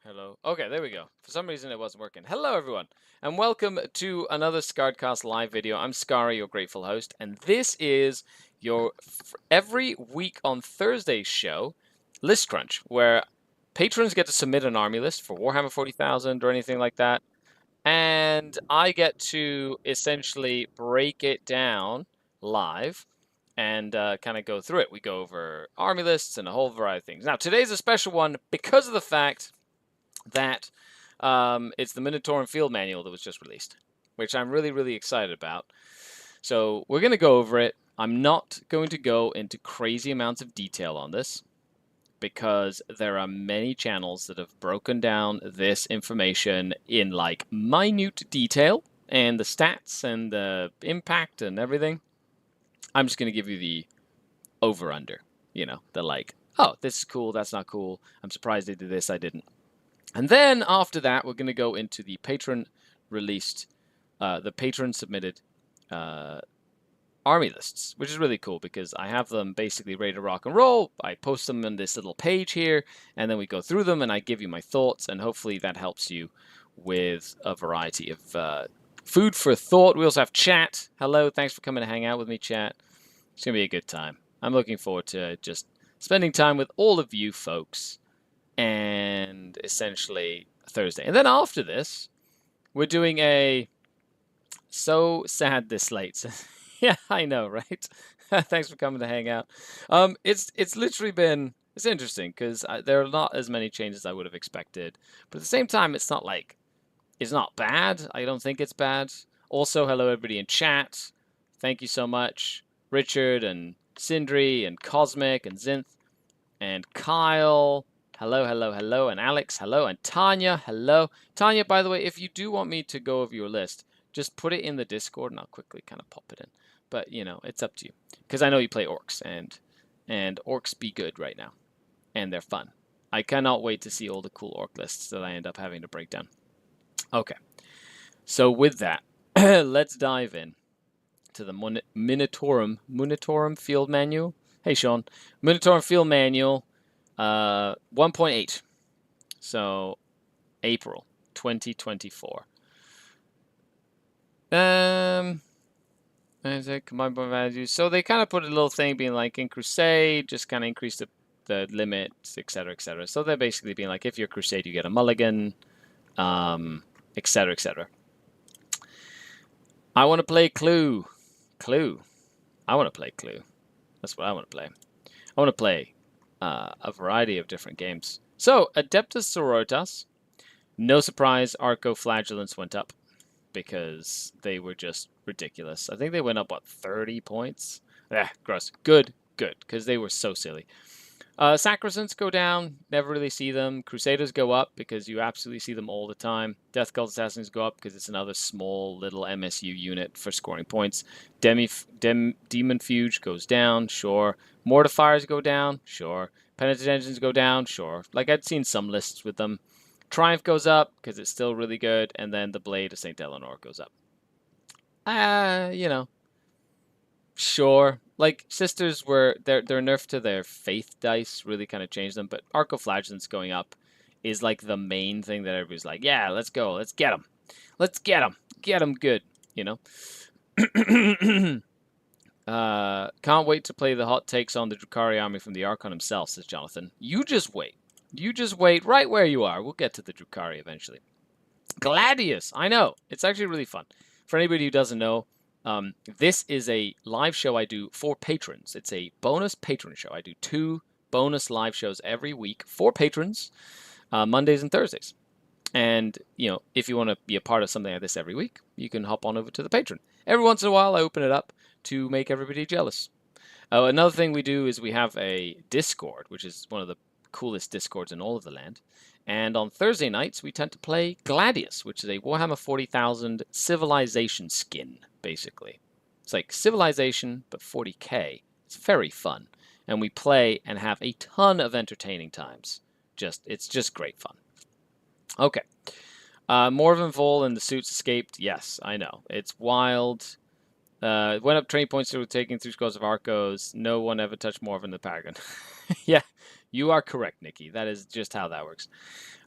Hello. Okay, there we go. For some reason it wasn't working. Hello everyone, and welcome to another Skaredcast live video. I'm Skari, your grateful host, and this is your every week on Thursday show, List Crunch, where patrons get to submit an army list for Warhammer 40,000 or anything like that, and I get to essentially break it down live and kind of go through it. We go over army lists and a whole variety of things. Now, today's a special one because of the fact that it's the Minotaur and Field Manual that was just released, which I'm really, really excited about. So we're going to go over it. I'm not going to go into crazy amounts of detail on this because there are many channels that have broken down this information in like minute detail and the stats and the impact and everything. I'm just going to give you the over-under, the like, oh, this is cool, that's not cool, I'm surprised they did this, I didn't. And then after that, we're going to go into the patron released, the patron submitted army lists, which is really cool because I have them basically ready to rock and roll. I post them in this little page here, and then we go through them, and I give you my thoughts, and hopefully that helps you with a variety of food for thought. We also have chat. Hello, thanks for coming to hang out with me, chat. It's going to be a good time. I'm looking forward to just spending time with all of you folks, and essentially Thursday. And then after this, we're doing a so sad this late. Yeah, I know, right? Thanks for coming to hang out. It's literally been it's interesting because there are not as many changes as I would have expected, but at the same time, it's not like it's not bad. I don't think it's bad. Also, hello everybody in chat. Thank you so much, Richard and Sindri and Cosmic and Zinth and Kyle. Hello, hello, hello, and Alex, hello, and Tanya, hello. Tanya, by the way, if you do want me to go over your list, just put it in the Discord and I'll quickly kind of pop it in. But, it's up to you. Because I know you play orcs, and orcs be good right now. And they're fun. I cannot wait to see all the cool orc lists that I end up having to break down. Okay. So with that, let's dive in to the Minotaurum Field Manual. Hey, Sean. Minotaurum Field Manual 1.8. So, April 2024. Combined values. So they kind of put a little thing being like in Crusade, just kind of increase the limits, etc., etc. So they're basically being like, if you're Crusade, you get a mulligan, etc., etc. I want to play Clue. I want to play Clue. That's what I want to play. I want to play a variety of different games. So, Adeptus Sororitas. No surprise, Arco Flagellants went up because they were just ridiculous. I think they went up, 30 points? Gross. Good, because they were so silly. Sacrosants go down, never really see them. Crusaders go up because you absolutely see them all the time. Death Cult Assassins go up because it's another small little MSU unit for scoring points. Demon Fuge goes down, sure. Mortifiers go down, sure. Penitent Engines go down, sure. Like, I'd seen some lists with them. Triumph goes up because it's still really good, and then the Blade of St. Eleanor goes up. Sure. Like, Sisters were their nerf to their faith dice really kind of changed them, but Arco Flagellants going up is like the main thing that everybody's like, yeah, let's go, let's get them, get them good, Can't wait to play the hot takes on the Drukhari army from the Archon himself, says Jonathan. You just wait. You just wait right where you are. We'll get to the Drukhari eventually. Gladius, I know. It's actually really fun. For anybody who doesn't know, this is a live show I do for patrons. It's a bonus patron show. I do 2 bonus live shows every week for patrons, Mondays and Thursdays. And, if you want to be a part of something like this every week, you can hop on over to the Patreon. Every once in a while, I open it up to make everybody jealous. Another thing we do is we have a Discord, which is one of the coolest Discords in all of the land. And on Thursday nights, we tend to play Gladius, which is a Warhammer 40,000 Civilization skin, basically. It's like Civilization, but 40k. It's very fun. And we play and have a ton of entertaining times. It's just great fun. Okay. Morven Vol and the suits escaped. Yes, I know. It's wild. Went up training points through taking 3 squads of Arcos. No one ever touched Morven the Paragon. Yeah, You are correct, Nikki. That is just how that works.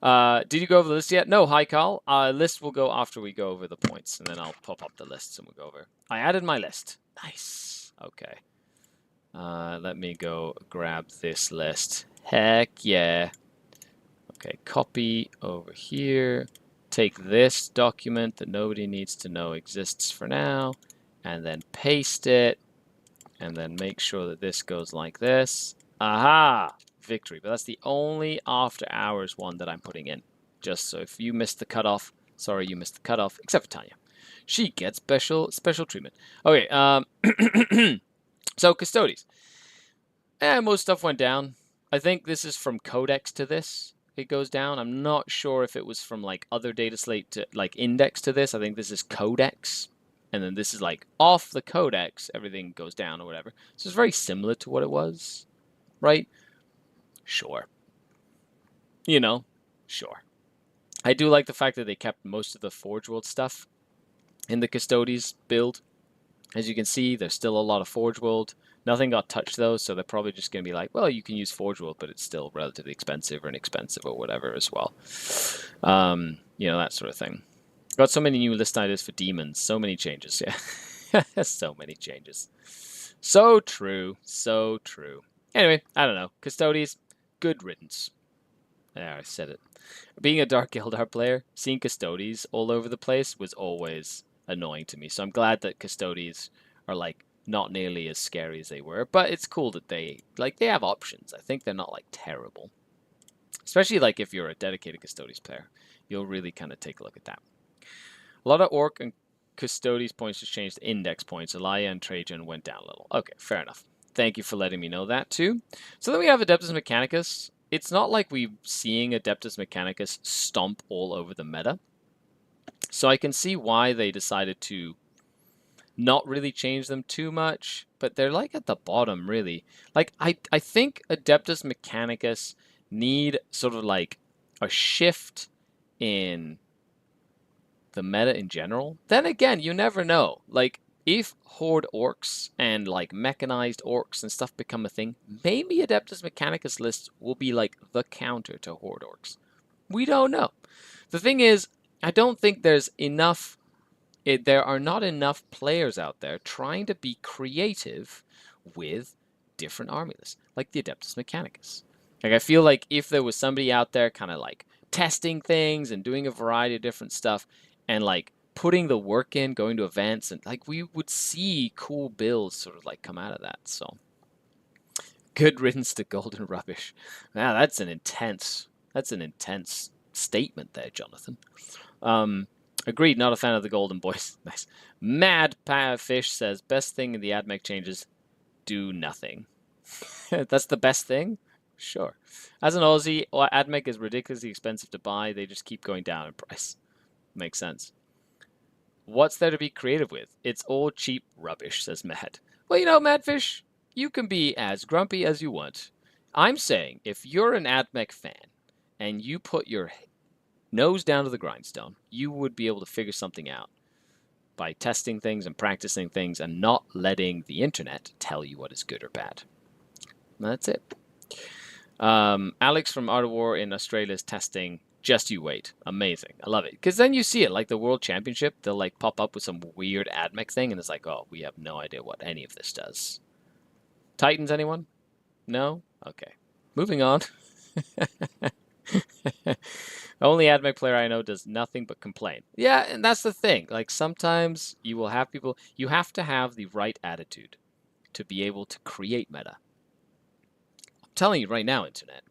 Did you go over the list yet? No, hi, Carl. List will go after we go over the points, and then I'll pop up the lists and we'll go over. I added my list. Nice. Okay. Let me go grab this list. Heck yeah. Okay, copy over here. Take this document that nobody needs to know exists for now, and then paste it, and then make sure that this goes like this. Aha! Victory. But that's the only after hours one that I'm putting in. Just so if you missed the cutoff, sorry you missed the cutoff, except for Tanya. She gets special treatment. Okay, so custodies. Most stuff went down. I think this is from codex to this. It goes down. I'm not sure if it was from like other data slate to like index to this. I think this is codex. And then this is like off the codex, everything goes down or whatever. So it's very similar to what it was, right? Sure. You know, sure. I do like the fact that they kept most of the Forge World stuff in the Custodes build. As you can see, there's still a lot of Forge World. Nothing got touched though, so they're probably just going to be like, well, you can use Forge World, but it's still relatively expensive or inexpensive or whatever as well. You know, that sort of thing. Got so many new list ideas for demons. So many changes, yeah. So many changes. So true. So true. Anyway, I don't know. Custodes, good riddance. There, I said it. Being a Dark Eldar player, seeing Custodes all over the place was always annoying to me. So I'm glad that Custodes are like not nearly as scary as they were. But it's cool that they have options. I think they're not like terrible. Especially like if you're a dedicated Custodes player. You'll really kind of take a look at that. A lot of Orc and Custodes points just changed to index points. Elia and Trajan went down a little. Okay, fair enough. Thank you for letting me know that too. So then we have Adeptus Mechanicus. It's not like we're seeing Adeptus Mechanicus stomp all over the meta. So I can see why they decided to not really change them too much. But they're like at the bottom, really. Like, I think Adeptus Mechanicus need sort of like a shift in the meta in general. Then again, you never know. Like, if Horde Orcs and like mechanized Orcs and stuff become a thing, maybe Adeptus Mechanicus lists will be like the counter to Horde Orcs. We don't know. The thing is, I don't think there's enough. There are not enough players out there trying to be creative with different army lists, like the Adeptus Mechanicus. Like, I feel like if there was somebody out there kind of like testing things and doing a variety of different stuff, and like putting the work in, going to events, and like we would see cool builds sort of like come out of that. So good riddance to golden rubbish. Wow, that's an intense statement there, Jonathan. Agreed, not a fan of the golden boys. Nice. Mad Fish says, best thing in the AdMech changes, do nothing. That's the best thing? Sure. As an Aussie, AdMech is ridiculously expensive to buy. They just keep going down in price. Makes sense. What's there to be creative with? It's all cheap rubbish, says Matt. Well, you know, Madfish, you can be as grumpy as you want. I'm saying, if you're an AdMech fan, and you put your nose down to the grindstone, you would be able to figure something out by testing things and practicing things and not letting the internet tell you what is good or bad. That's it. Alex from Art of War in Australia is testing Just You Wait. Amazing. I love it. Because then you see it, like the World Championship, they'll like pop up with some weird AdMech thing, and it's like, oh, we have no idea what any of this does. Titans, anyone? No? Okay. Moving on. The only AdMech player I know does nothing but complain. Yeah, and that's the thing. Like, sometimes you will have people... You have to have the right attitude to be able to create meta. I'm telling you right now, Internet.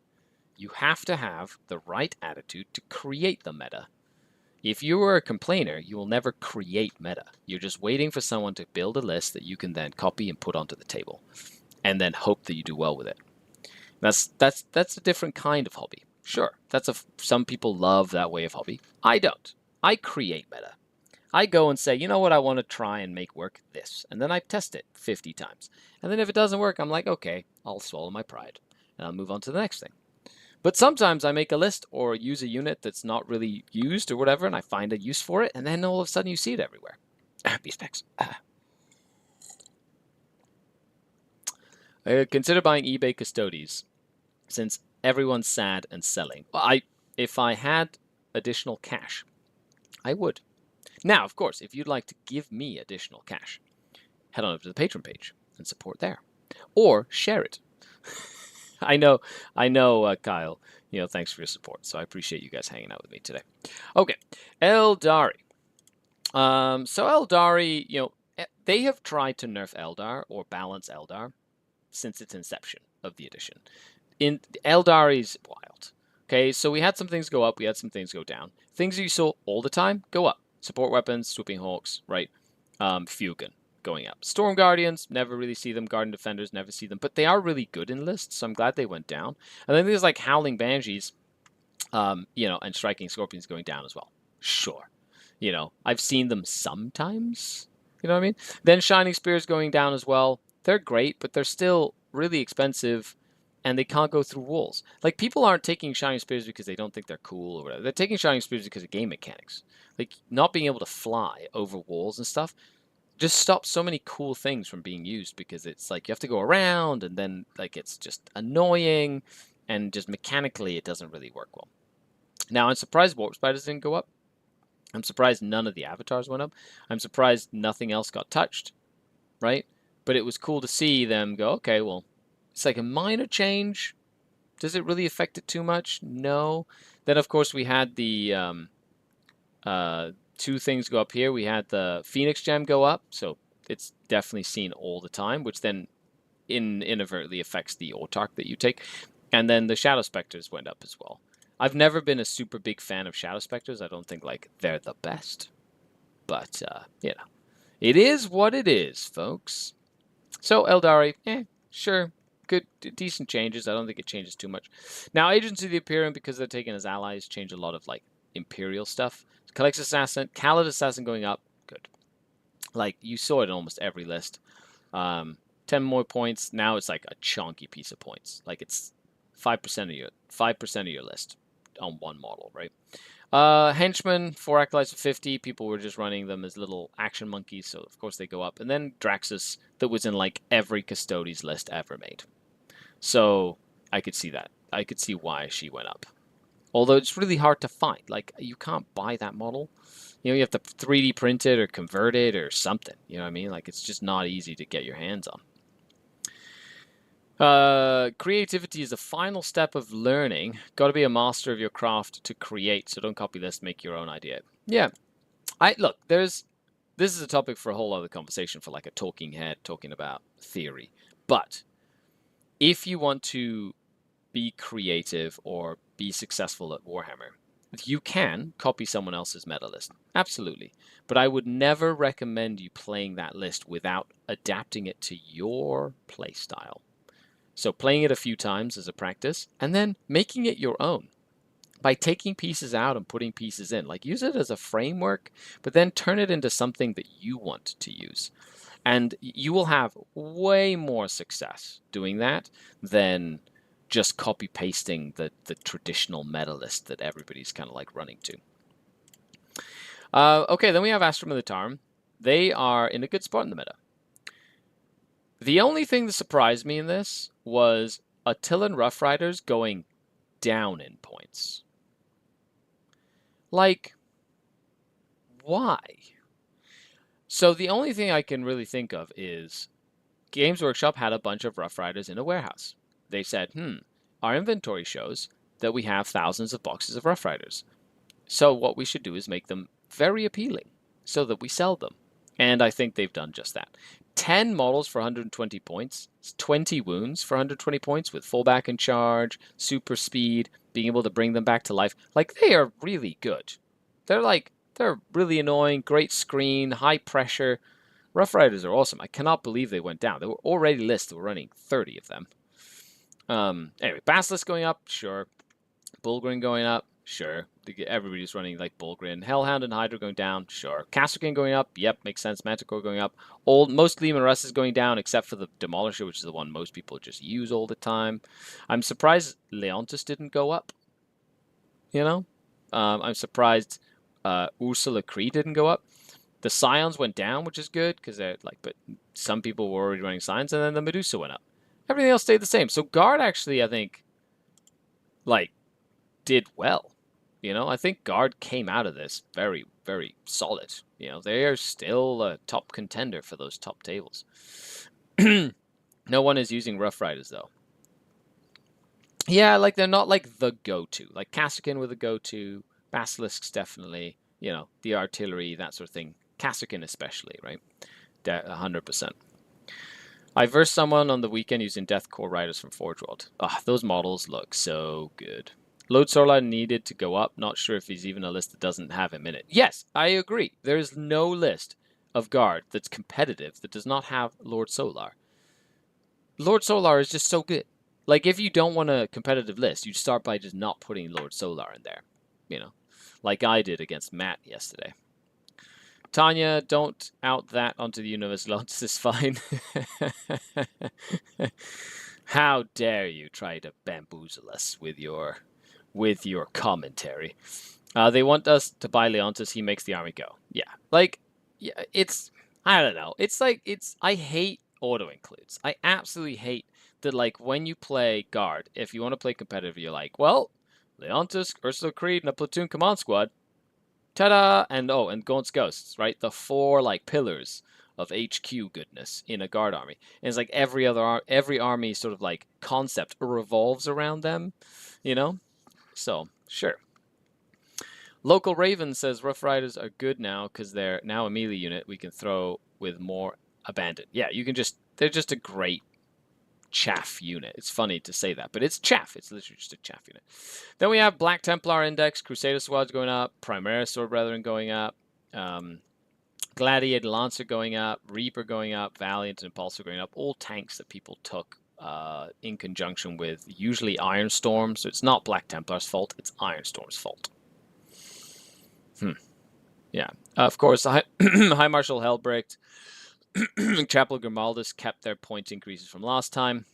You have to have the right attitude to create the meta. If you are a complainer, you will never create meta. You're just waiting for someone to build a list that you can then copy and put onto the table, and then hope that you do well with it. That's a different kind of hobby. Sure, some people love that way of hobby. I don't. I create meta. I go and say, you know what, I want to try and make work this, and then I test it 50 times. And then if it doesn't work, I'm like, okay, I'll swallow my pride, and I'll move on to the next thing. But sometimes I make a list or use a unit that's not really used or whatever, and I find a use for it, and then all of a sudden you see it everywhere. B-Specs. Consider buying eBay Custodes. since everyone's sad and selling. Well, if I had additional cash, I would. Now, of course, if you'd like to give me additional cash, head on over to the Patreon page and support there, or share it. I know, Kyle. Thanks for your support. So I appreciate you guys hanging out with me today. Okay, Eldari. So Eldari, they have tried to nerf Eldar or balance Eldar since its inception of the edition. Eldar is wild. Okay, so we had some things go up, we had some things go down. Things you saw all the time go up. Support weapons, swooping hawks, right? Fugan going up. Storm Guardians, never really see them. Guardian Defenders, never see them. But they are really good in lists, so I'm glad they went down. And then there's like Howling Banshees, and Striking Scorpions going down as well. Sure. I've seen them sometimes. You know what I mean? Then Shining Spears going down as well. They're great, but they're still really expensive, and they can't go through walls. Like, people aren't taking Shining Spears because they don't think they're cool or whatever. They're taking Shining Spears because of game mechanics. Like, not being able to fly over walls and stuff just stops so many cool things from being used, because it's like you have to go around, and then like it's just annoying, and just mechanically it doesn't really work well. Now, I'm surprised Warp Spiders didn't go up. I'm surprised none of the avatars went up. I'm surprised nothing else got touched, right? But it was cool to see them go, okay, well, it's like a minor change. Does it really affect it too much? No. Then, of course, we had the two things go up here. We had the Phoenix Gem go up, so it's definitely seen all the time, which then inadvertently affects the Autarch that you take. And then the Shadow Spectres went up as well. I've never been a super big fan of Shadow Spectres. I don't think like they're the best. But, it is what it is, folks. So, Eldari, sure. Good, decent changes. I don't think it changes too much. Now, Agents of the Imperium, because they're taken as allies, change a lot of, like, Imperial stuff. Kalex Assassin, Khalid Assassin going up, good. Like, you saw it in almost every list. 10 more points. Now it's like a chunky piece of points. Like, it's 5% of your list on one model, right? Henchmen, 4 Acolytes of 50. People were just running them as little action monkeys, so of course they go up. And then Draxus, that was in like every Custodes list ever made. So I could see that. I could see why she went up. Although it's really hard to find. Like, you can't buy that model. You have to 3D print it or convert it or something. You know what I mean? Like, it's just not easy to get your hands on. Creativity is the final step of learning. Got to be a master of your craft to create, so don't copy this, make your own idea. Yeah. Look, this is a topic for a whole other conversation, for like a talking head talking about theory. But if you want to be creative or be successful at Warhammer, you can copy someone else's meta list. Absolutely. But I would never recommend you playing that list without adapting it to your playstyle. So playing it a few times as a practice, and then making it your own by taking pieces out and putting pieces in. Like, use it as a framework, but then turn it into something that you want to use. And you will have way more success doing that than just copy-pasting the traditional meta list that everybody's kind of like running to. Okay, then we have Astrum of the Tarm. They are in a good spot in the meta. The only thing that surprised me in this was Attilan Rough Riders going down in points. Like, why? So the only thing I can really think of is Games Workshop had a bunch of Rough Riders in a warehouse. They said, our inventory shows that we have thousands of boxes of Rough Riders. So what we should do is make them very appealing so that we sell them. And I think they've done just that. 10 models for 120 points, 20 wounds for 120 points with fullback in charge, super speed, being able to bring them back to life. Like, they are really good. They're really annoying, great screen, high pressure. Rough Riders are awesome. I cannot believe they went down. They were already listed. We're running 30 of them. Anyway, Basilisk going up, sure. Bullgrin going up, sure. Everybody's running like Bullgrin. Hellhound and Hydra going down, sure. Casterkin going up, yep, makes sense. Manticore going up. Most Leman Russ is going down, except for the Demolisher, which is the one most people just use all the time. I'm surprised Leontis didn't go up. I'm surprised Ursula Kree didn't go up. The Scions went down, which is good, because they're like, but some people were already running Scions, and then the Medusa went up. Everything else stayed the same. So Guard actually, I think, like, did well. You know, I think Guard came out of this very, very solid. You know, they are still a top contender for those top tables. No one is using Rough Riders, though. Yeah, like, they're not, like, the go-to. Like, Kasrkin with a go-to, Basilisks definitely, you know, the artillery, that sort of thing. Kasrkin especially, right? 100%. I versed someone on the weekend using Deathcore Riders from Forge World. Ah, those models look so good. Lord Solar needed to go up. Not sure if he's even a list that doesn't have him in it. Yes, I agree. There is no list of Guard that's competitive that does not have Lord Solar. Lord Solar is just so good. Like, if you don't want a competitive list, you start by just not putting Lord Solar in there. You know, like I did against Matt yesterday. Tanya, don't out that onto the universe. Lots is fine. How dare you try to bamboozle us with your commentary? They want us to buy Leontis. He makes the army go. Yeah, like, yeah, it's, I don't know. It's like, I hate auto includes. I absolutely hate that. Like, when you play Guard, if you want to play competitive, you're like, well, Leontis, Ursula Creed, and a platoon command squad. Ta-da! And oh, and Gaunt's Ghosts, right? The 4 like pillars of HQ goodness in a Guard army. And it's like every army sort of like concept revolves around them, you know? So, sure. Local Raven says Rough Riders are good now because they're now a melee unit we can throw with more abandon. Yeah, you can just, they're just a great chaff unit. It's funny to say that, but it's chaff. It's literally just a chaff unit. Then we have Black Templar Index, Crusader Squads going up, Primaris Sword Brethren going up, Gladiator Lancer going up, Reaper going up, Valiant and Impulsor going up. All tanks that people took in conjunction with usually Ironstorm. So it's not Black Templar's fault, it's Ironstorm's fault. Yeah. Of course, High Marshal Hellbricht, Chapel Grimaldus kept their point increases from last time.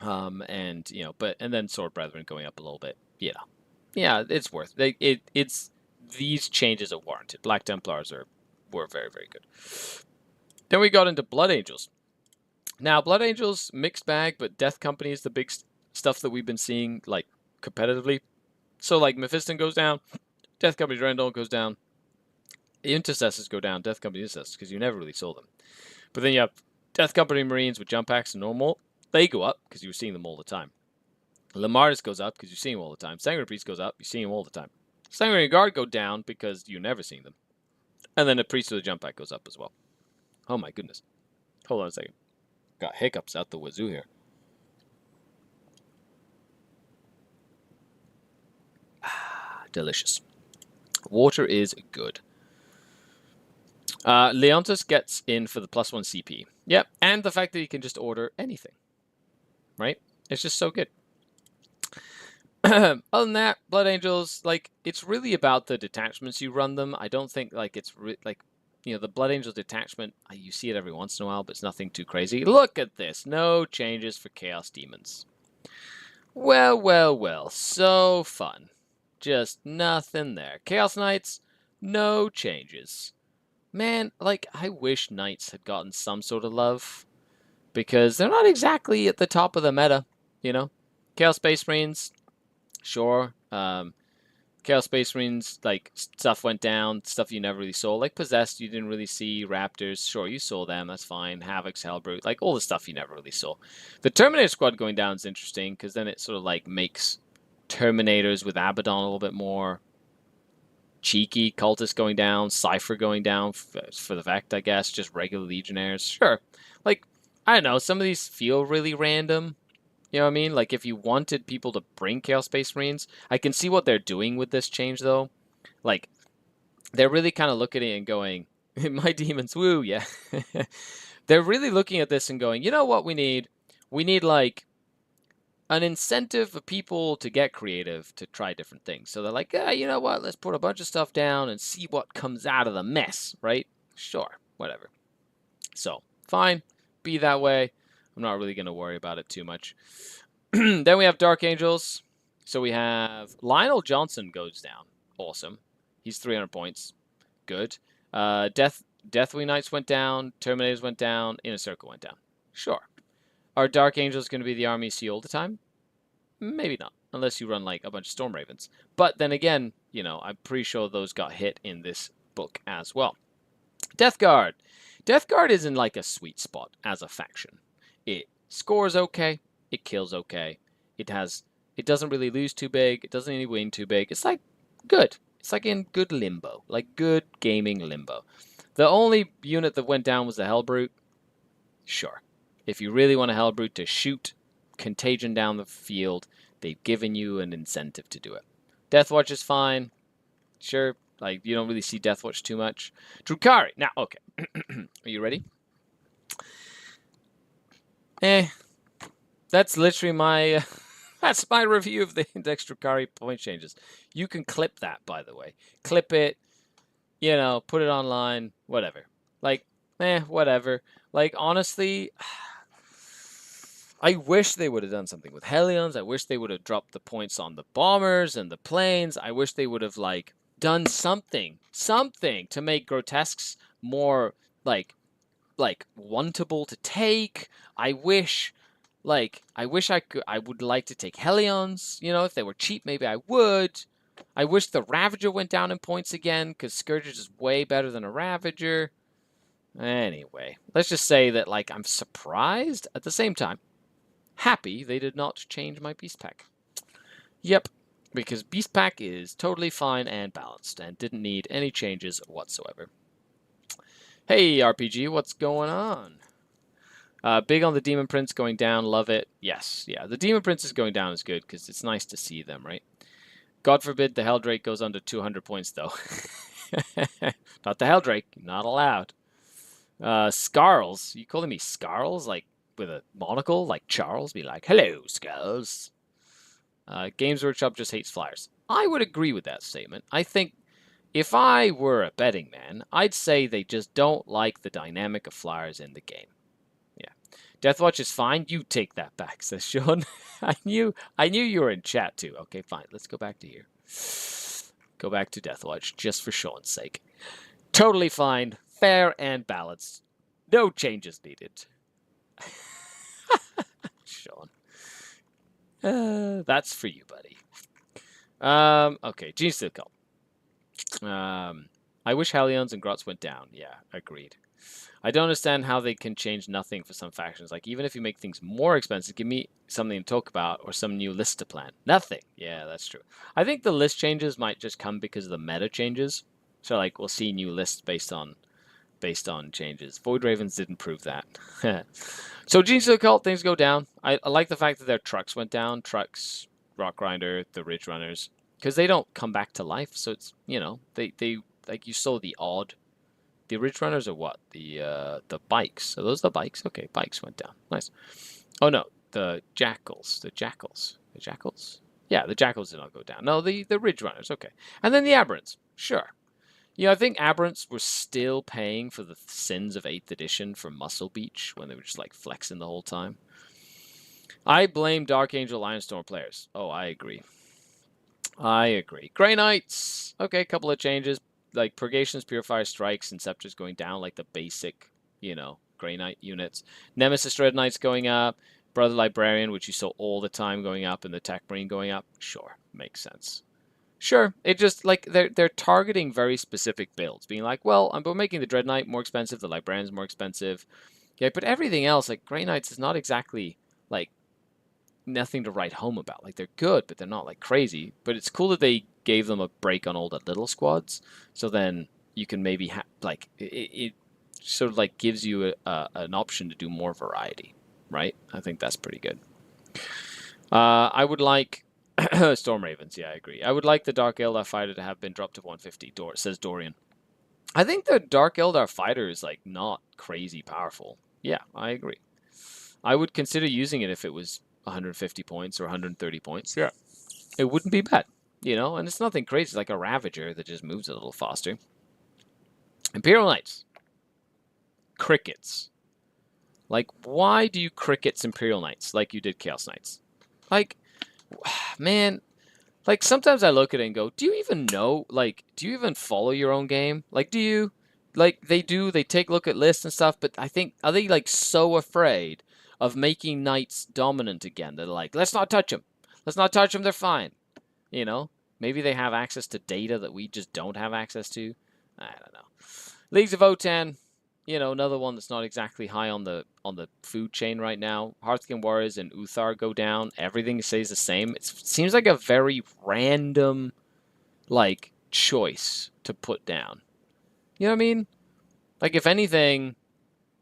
And you know, and then Sword Brethren going up a little bit. Yeah, it's worth it. It's these changes are warranted. Black Templars were very, very good. Then we got into Blood Angels. Now, Blood Angels mixed bag, but Death Company is the big stuff that we've been seeing like competitively. So like Mephiston goes down, Death Company Rendell goes down, Intercessors go down, Death Company Intercessors, because you never really saw them. But then you have Death Company Marines with jump packs and normal. They go up because you were seeing them all the time. Lamardis goes up because you're seeing them all the time. Sanguinary Priest goes up, you're seeing them all the time. Sanguinary Guard go down because you're never seeing them. And then the Priest of the Jump Pack goes up as well. Oh my goodness. Hold on a second. Got hiccups out the wazoo here. Delicious. Water is good. Leontis gets in for the +1 CP. Yep, and the fact that you can just order anything. Right? It's just so good. Other than that, Blood Angels, like, it's really about the detachments you run them. I don't think, like, it's like, you know, the Blood Angels detachment, you see it every once in a while, but it's nothing too crazy. Look at this. No changes for Chaos Demons. Well, well, well. So fun. Just nothing there. Chaos Knights, no changes. Man, like, I wish Knights had gotten some sort of love, because they're not exactly at the top of the meta, you know? Chaos Space Marines, sure. Chaos Space Marines, like, stuff went down, stuff you never really saw. Like, Possessed, you didn't really see. Raptors, sure, you saw them, that's fine. Havocs, Hellbrute, like, all the stuff you never really saw. The Terminator Squad going down is interesting, because then it sort of, like, makes Terminators with Abaddon a little bit more cheeky. Cultists going down, Cypher going down for the Vect, I guess. Just regular Legionnaires, sure. Like, I don't know, some of these feel really random. You know what I mean? Like, if you wanted people to bring Chaos Space Marines, I can see what they're doing with this change, though. Like, they're really kind of looking at it and going, my demons, woo, yeah. They're really looking at this and going, you know what we need? We need, like, an incentive for people to get creative, to try different things. So they're like, you know what? Let's put a bunch of stuff down and see what comes out of the mess, right? Sure, whatever. So, fine, be that way. I'm not really going to worry about it too much. Then we have Dark Angels. So we have Lionel Johnson goes down. Awesome. He's 300 points. Good. Deathwing Knights went down. Terminators went down. Inner Circle went down. Sure. Are Dark Angels going to be the army you see all the time? Maybe not. unless you run like a bunch of Storm Ravens. But then again, you know, I'm pretty sure those got hit in this book as well. Death Guard. Death Guard is in like a sweet spot as a faction. It scores okay, it kills okay. It doesn't really lose too big, it doesn't really win too big. It's like good. It's like in good limbo, like good gaming limbo. The only unit that went down was the Hellbrute. Sure. If you really want a Hellbrute to shoot Contagion down the field, they've given you an incentive to do it. Deathwatch is fine. Sure. Like, you don't really see Deathwatch too much. Drukhari. Now, okay. Are you ready? That's literally my... that's my review of the Index Drukhari point changes. You can clip that, by the way. Clip it, you know, put it online, whatever. Like, whatever. Like, honestly, I wish they would have done something with Hellions. I wish they would have dropped the points on the bombers and the planes. I wish they would have, like, done something to make Grotesques more, like wantable to take. I would like to take Hellions, you know, if they were cheap, maybe I would. I wish the Ravager went down in points again, because Scourge is way better than a Ravager. Anyway, let's just say that, like, I'm surprised, at the same time, happy they did not change my Beast Pack. Yep, because Beast Pack is totally fine and balanced, and didn't need any changes whatsoever. Hey, RPG, what's going on? Big on the Demon Prince going down, love it. Yes, yeah, the Demon Prince is going down is good, because it's nice to see them, right? God forbid the Helldrake goes under 200 points, though. Not the Helldrake, not allowed. Scarls, you calling me Scarls? Like, with a monocle? Like Charles? Be like, hello, Scarls. Games Workshop just hates flyers. I would agree with that statement. I think if I were a betting man, I'd say they just don't like the dynamic of flyers in the game. Yeah. Deathwatch is fine. You take that back, says Sean. I knew you were in chat too. Okay, fine. Let's go back to here. Go back to Deathwatch, just for Sean's sake. Totally fine. Fair and balanced. No changes needed. Sean. That's for you, buddy. Okay, Gene Steel Cult. I wish Hellions and Grots went down. Yeah, agreed. I don't understand how they can change nothing for some factions. Like, even if you make things more expensive, give me something to talk about or some new list to plan. Nothing. Yeah, that's true. I think the list changes might just come because of the meta changes. So, like, we'll see new lists based on changes. Void Ravens didn't prove that. So, Gene Steel Cult, things go down. I like the fact that their trucks went down. Trucks, Rock Grinder, the Ridge Runners. Because they don't come back to life. So, it's, you know, they like, you saw the odd... The Ridge Runners are what? The bikes. Are those the bikes? Okay, bikes went down. Nice. Oh, no. The Jackals. The Jackals. The Jackals? Yeah, the Jackals did not go down. No, the Ridge Runners. Okay. And then the Aberrants. Sure. Yeah, I think Aberrants were still paying for the sins of 8th edition from Muscle Beach when they were just, like, flexing the whole time. I blame Dark Angel Lionstorm players. Oh, I agree. I agree. Grey Knights. Okay, a couple of changes. Like, Purgations, Purifier, Strikes, and Scepters going down, like the basic, you know, Grey Knight units. Nemesis Dread Knights going up. Brother Librarian, which you saw all the time going up, and the Tech Marine going up. Sure, makes sense. Sure, it just, like, they're targeting very specific builds, being like, well, I'm making the Dread Knight more expensive, the Librarian's more expensive. Yeah, but everything else, like, Grey Knights is not exactly, like, nothing to write home about. Like, they're good, but they're not, like, crazy. But it's cool that they gave them a break on all the little squads, so then you can maybe like it sort of like gives you an option to do more variety, right? I think that's pretty good. I would like Storm Ravens. Yeah, I agree. I would like the Dark Eldar fighter to have been dropped to 150. Says Dorian. I think the Dark Eldar fighter is like not crazy powerful. Yeah, I agree. I would consider using it if it was 150 points or 130 points. Yeah, it wouldn't be bad. You know, and it's nothing crazy, like a Ravager that just moves a little faster. Imperial Knights. Crickets. Like, why do you crickets Imperial Knights like you did Chaos Knights? Like, man, like, sometimes I look at it and go, do you even know, like, do you even follow your own game? Like, do you? Like, they take a look at lists and stuff, but I think, are they, like, so afraid of making Knights dominant again? They're like, let's not touch them. Let's not touch them. They're fine. You know, maybe they have access to data that we just don't have access to. I don't know. Leagues of O10, you know, another one that's not exactly high on the food chain right now. Hearthstone Warriors and Uthar go down. Everything stays the same. It seems like a very random, like, choice to put down. You know what I mean? Like, if anything,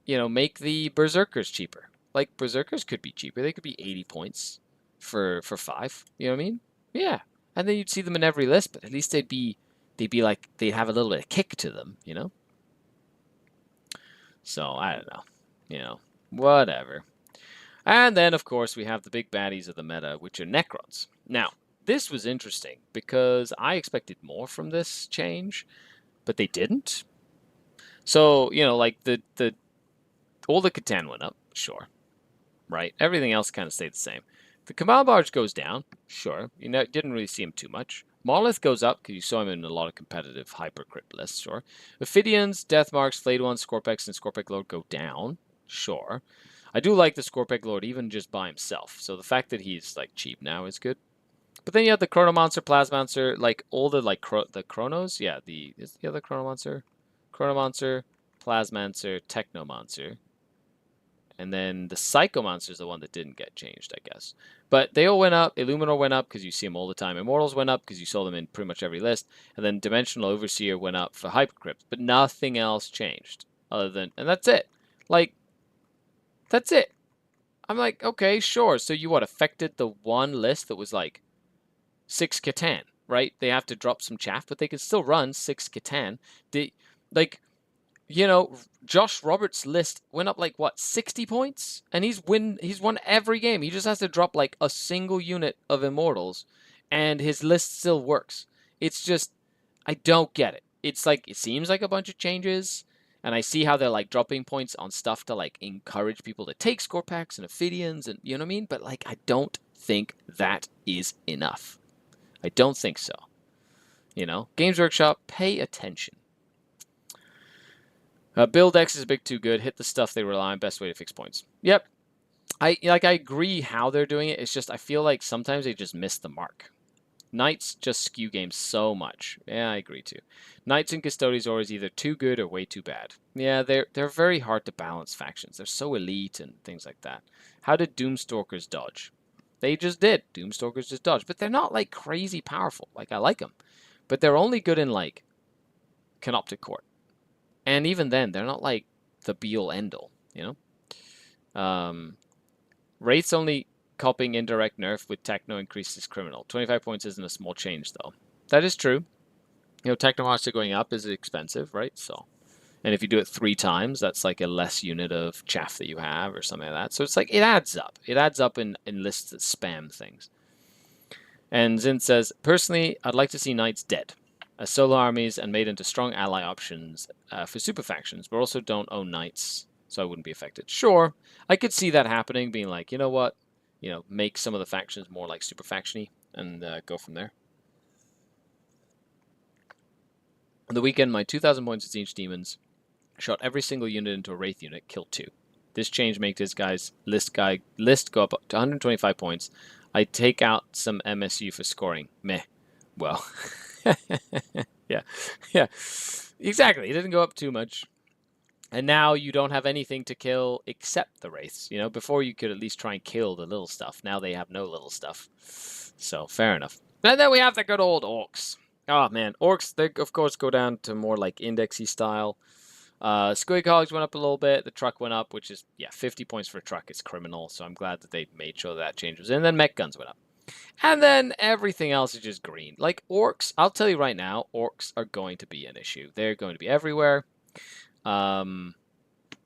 you know, make the Berserkers cheaper. Like, Berserkers could be cheaper. They could be 80 points for 5. You know what I mean? Yeah. And then you'd see them in every list, but at least they'd be like, they'd have a little bit of kick to them, you know? So, I don't know. You know, whatever. And then, of course, we have the big baddies of the meta, which are Necrons. Now, this was interesting because I expected more from this change, but they didn't. So, you know, like all the Catan went up, sure, right? Everything else kind of stayed the same. The Kamal Barge goes down, sure. You know, didn't really see him too much. Monolith goes up because you saw him in a lot of competitive Hypercrypt lists, sure. Ophidians, Deathmarks, Flayed Ones, Scorpex, and Scorpec Lord go down, sure. I do like the Scorpec Lord even just by himself, so the fact that he's like cheap now is good. But then you have the Chronomancer, Plasmancer, like all the like the Chronos, yeah. Is the other Chronomancer, Plasmancer, Technomancer. And then the Psychomancer is the one that didn't get changed, I guess. But they all went up. Illuminor went up because you see them all the time. Immortals went up because you saw them in pretty much every list. And then Dimensional Overseer went up for Hypercrypt. But nothing else changed other than... And that's it. Like, that's it. I'm like, okay, sure. So you what, affected the one list that was like 6 Catan, right? They have to drop some chaff, but they can still run 6 Catan. Like... You know, Josh Roberts' list went up like what, 60 points, and he's won every game. He just has to drop like a single unit of Immortals, and his list still works. It's just, I don't get it. It's like, it seems like a bunch of changes, and I see how they're like dropping points on stuff to like encourage people to take score packs and Ophidians, and you know what I mean. But like, I don't think that is enough. I don't think so. You know, Games Workshop, pay attention. Build X is a bit too good. Hit the stuff they rely on. Best way to fix points. Yep. I agree how they're doing it. It's just I feel like sometimes they just miss the mark. Knights just skew games so much. Yeah, I agree too. Knights and Custodians are always either too good or way too bad. Yeah, they're very hard to balance factions. They're so elite and things like that. How did Doomstalkers dodge? They just did. Doomstalkers just dodged. But they're not like crazy powerful. Like, I like them. But they're only good in like Canoptic Court. And even then, they're not like the be-all, end-all, you know? Wraith's only copying indirect nerf with Techno increases criminal. 25 points isn't a small change, though. That is true. You know, Techno Monster going up is expensive, right? So, and if you do it 3 times, that's like a less unit of chaff that you have or something like that. So it's like, it adds up. It adds up in lists that spam things. And Zin says, personally, I'd like to see Knights dead as solo armies and made into strong ally options for super factions, but also don't own Knights, so I wouldn't be affected. Sure, I could see that happening, being like, you know what, you know, make some of the factions more like super faction-y and go from there. On the weekend, my 2,000 points of Siege Demons shot every single unit into a Wraith unit, killed 2. This change makes this guy's list go up to 125 points. I take out some MSU for scoring. Meh. Well... yeah, exactly. It didn't go up too much, and now you don't have anything to kill except the wraiths. You know, before you could at least try and kill the little stuff. Now they have no little stuff. So fair enough. And then we have the good old orcs. Oh man, orcs, they of course go down to more like indexy style. Squig Hogs went up a little bit. The truck went up, which is 50 points for a truck. It's criminal. So I'm glad that they made sure that change was in. And then mech guns went up. And then everything else is just green. Like, orcs, I'll tell you right now, orcs are going to be an issue. They're going to be everywhere. And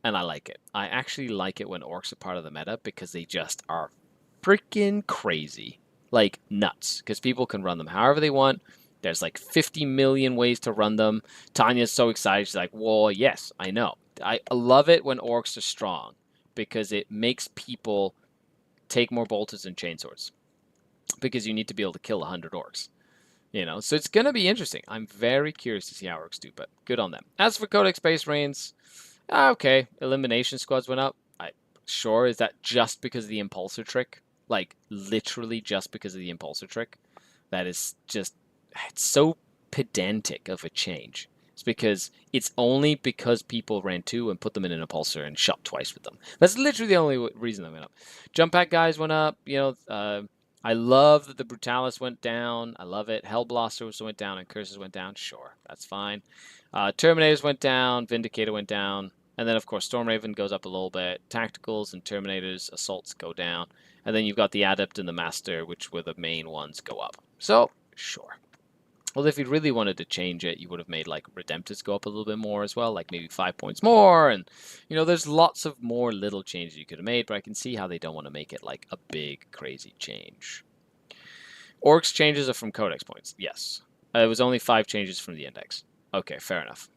I like it. I actually like it when orcs are part of the meta because they just are freaking crazy. Like, nuts. Because people can run them however they want. There's like 50 million ways to run them. Tanya's so excited. She's like, well, yes, I know. I love it when orcs are strong because it makes people take more bolters and chainswords. Because you need to be able to kill 100 orcs. You know, so it's going to be interesting. I'm very curious to see how orcs do, but good on them. As for Codex Base Reigns, okay, elimination squads went up. Sure, is that just because of the impulsor trick? like literally just because of the impulsor trick. That is just, it's so pedantic of a change. It's because it's only because people ran 2 and put them in an impulsor and shot twice with them. That's literally the only reason they went up. Jump pack guys went up. I love that the Brutalis went down. I love it. Hellblaster also went down and Curses went down. Sure, that's fine. Terminators went down. Vindicator went down. And then, of course, Stormraven goes up a little bit. Tacticals and Terminators, Assaults go down. And then you've got the Adept and the Master, which were the main ones, go up. So, sure. Well, if you really wanted to change it, you would have made, like, Redemptors go up a little bit more as well, like maybe 5 points more. And, there's lots of more little changes you could have made, but I can see how they don't want to make it, like, a big, crazy change. Orcs changes are from Codex points. Yes. It was only 5 changes from the Index. Okay, fair enough.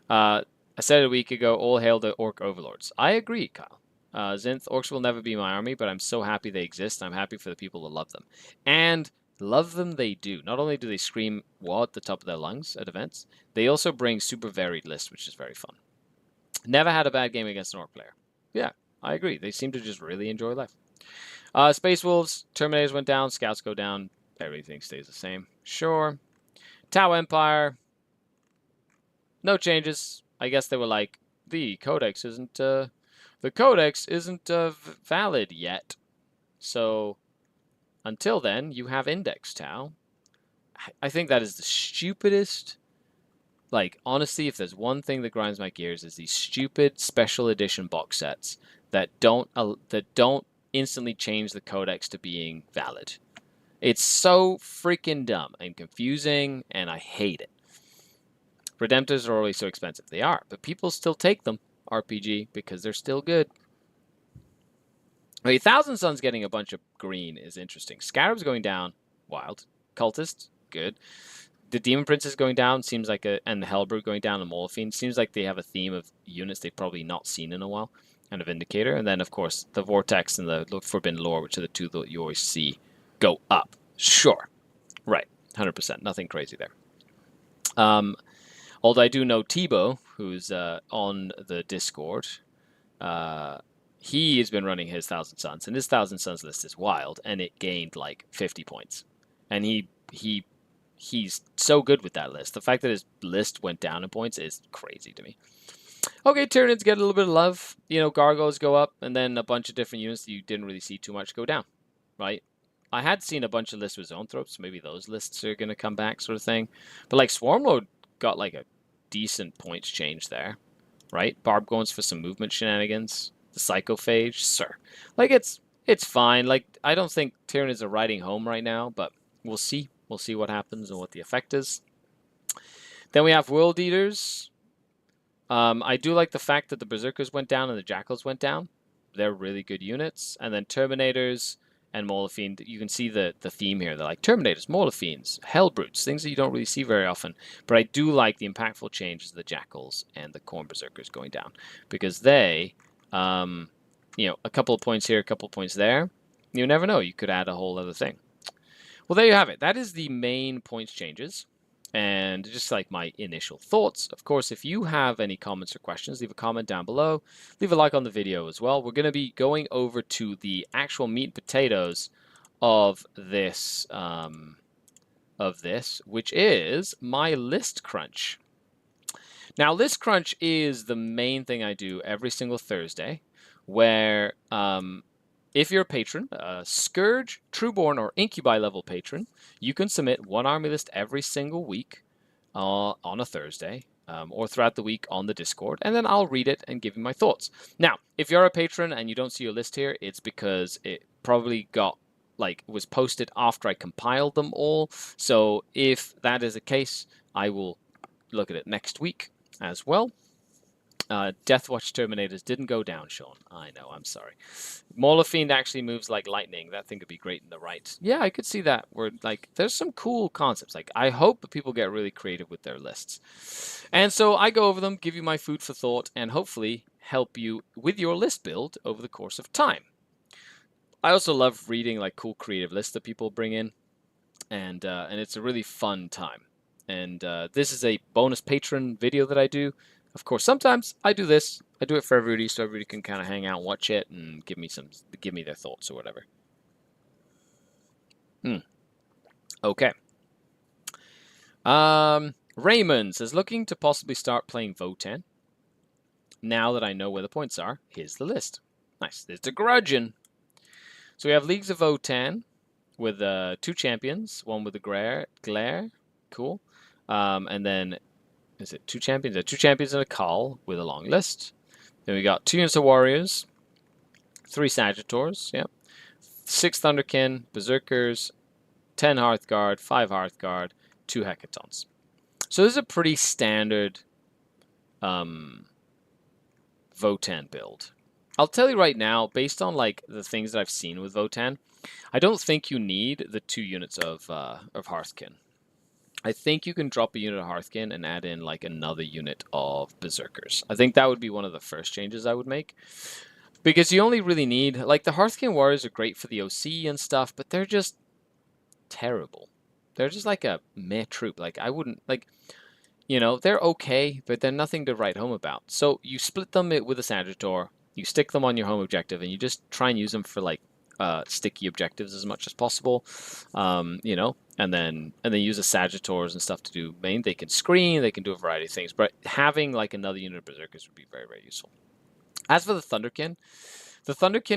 I said a week ago, all hail the Orc Overlords. I agree, Kyle. Zinth, Orcs will never be my army, but I'm so happy they exist. I'm happy for the people that love them. And love them they do. Not only do they scream "wow" at the top of their lungs at events, they also bring super varied lists, which is very fun. Never had a bad game against an Orc player. Yeah, I agree. They seem to just really enjoy life. Space Wolves, Terminators went down, Scouts go down, everything stays the same. Sure. Tau Empire, no changes. I guess they were like, the codex isn't valid yet. So until then, you have Index Tau. I think that is the stupidest. Like, honestly, if there's one thing that grinds my gears, is these stupid special edition box sets that don't instantly change the codex to being valid. It's so freaking dumb and confusing, and I hate it. Redemptors are always so expensive. They are, but people still take them, RPG, because they're still good. Okay, Thousand Suns getting a bunch of green is interesting. Scarab's going down, wild. Cultist, good. The Demon Princess going down seems like and the Hellbrood going down, and Molefine seems like they have a theme of units they've probably not seen in a while, and a Vindicator. And then, of course, the Vortex and the Forbidden Lore, which are the 2 that you always see go up. Sure. Right. 100%. Nothing crazy there. Although I do know Tebow, who's on the Discord, he has been running his Thousand Suns, and his Thousand Suns list is wild, and it gained like 50 points. And he's so good with that list. The fact that his list went down in points is crazy to me. Okay, Tyranids get a little bit of love. Gargoyles go up, and then a bunch of different units that you didn't really see too much go down, right? I had seen a bunch of lists with Zoanthropes. Maybe those lists are going to come back, sort of thing. But like Swarmlord got like a decent points change there, right? Barb going for some movement shenanigans. The Psychophage, sir. Like, it's fine. Like, I don't think Tyranids are riding home right now, but we'll see. We'll see what happens and what the effect is. Then we have World Eaters. I do like the fact that the Berserkers went down and the Jackals went down. They're really good units. And then Terminators and Molefine, you can see the theme here. They're like Terminators, Molefines, Hellbrutes, things that you don't really see very often. But I do like the impactful changes of the Jackals and the Khorne Berserkers going down, because they, a couple of points here, a couple of points there, you never know. You could add a whole other thing. Well, there you have it. That is the main points changes, and just like my initial thoughts. Of course, if you have any comments or questions, leave a comment down below. Leave a like on the video as well. We're going to be going over to the actual meat and potatoes of this, which is my list crunch. Now, list crunch is the main thing I do every single Thursday, where if you're a patron, a Scourge, Trueborn, or Incubi level patron, you can submit one army list every single week on a Thursday, or throughout the week on the Discord, and then I'll read it and give you my thoughts. Now, if you're a patron and you don't see your list here, it's because it probably was posted after I compiled them all. So if that is the case, I will look at it next week as well. Deathwatch Terminators didn't go down, Sean. I know, I'm sorry. Mauler actually moves like lightning. That thing could be great in the right. Yeah, I could see that. There's some cool concepts. I hope that people get really creative with their lists. And so I go over them, give you my food for thought, and hopefully help you with your list build over the course of time. I also love reading cool creative lists that people bring in, and it's a really fun time. And this is a bonus patron video that I do. Of course, sometimes I do this. I do it for everybody, so everybody can kind of hang out, watch it, and give me their thoughts or whatever. Okay. Raymond says, looking to possibly start playing Votan. Now that I know where the points are, here's the list. Nice. There's the Grudgeon. So we have Leagues of Votan with 2 champions, one with the glare. Cool. And then, is it 2 champions? 2 champions and a Call with a long list. Then we got 2 units of Warriors, 3 Sagittars, yeah, 6 Thunderkin, Berserkers, 10 Hearthguard, 5 Hearthguard, 2 Hecatons. So this is a pretty standard Votan build. I'll tell you right now, based on like the things that I've seen with Votan, I don't think you need the 2 units of Hearthkin. I think you can drop a unit of Hearthkin and add in like another unit of Berserkers. I think that would be one of the first changes I would make. Because you only really need, like, the Hearthkin Warriors are great for the OC and stuff, but they're just terrible. They're just like a meh troop. Like, I wouldn't, like, you know, they're okay, but they're nothing to write home about. So you split them with a Sagittar, you stick them on your home objective, and you just try and use them for, like, sticky objectives as much as possible, you know, and then use the Sagittars and stuff to do main. They can screen, they can do a variety of things, but having, like, another unit of Berserkers would be very, very useful. As for the Thunderkin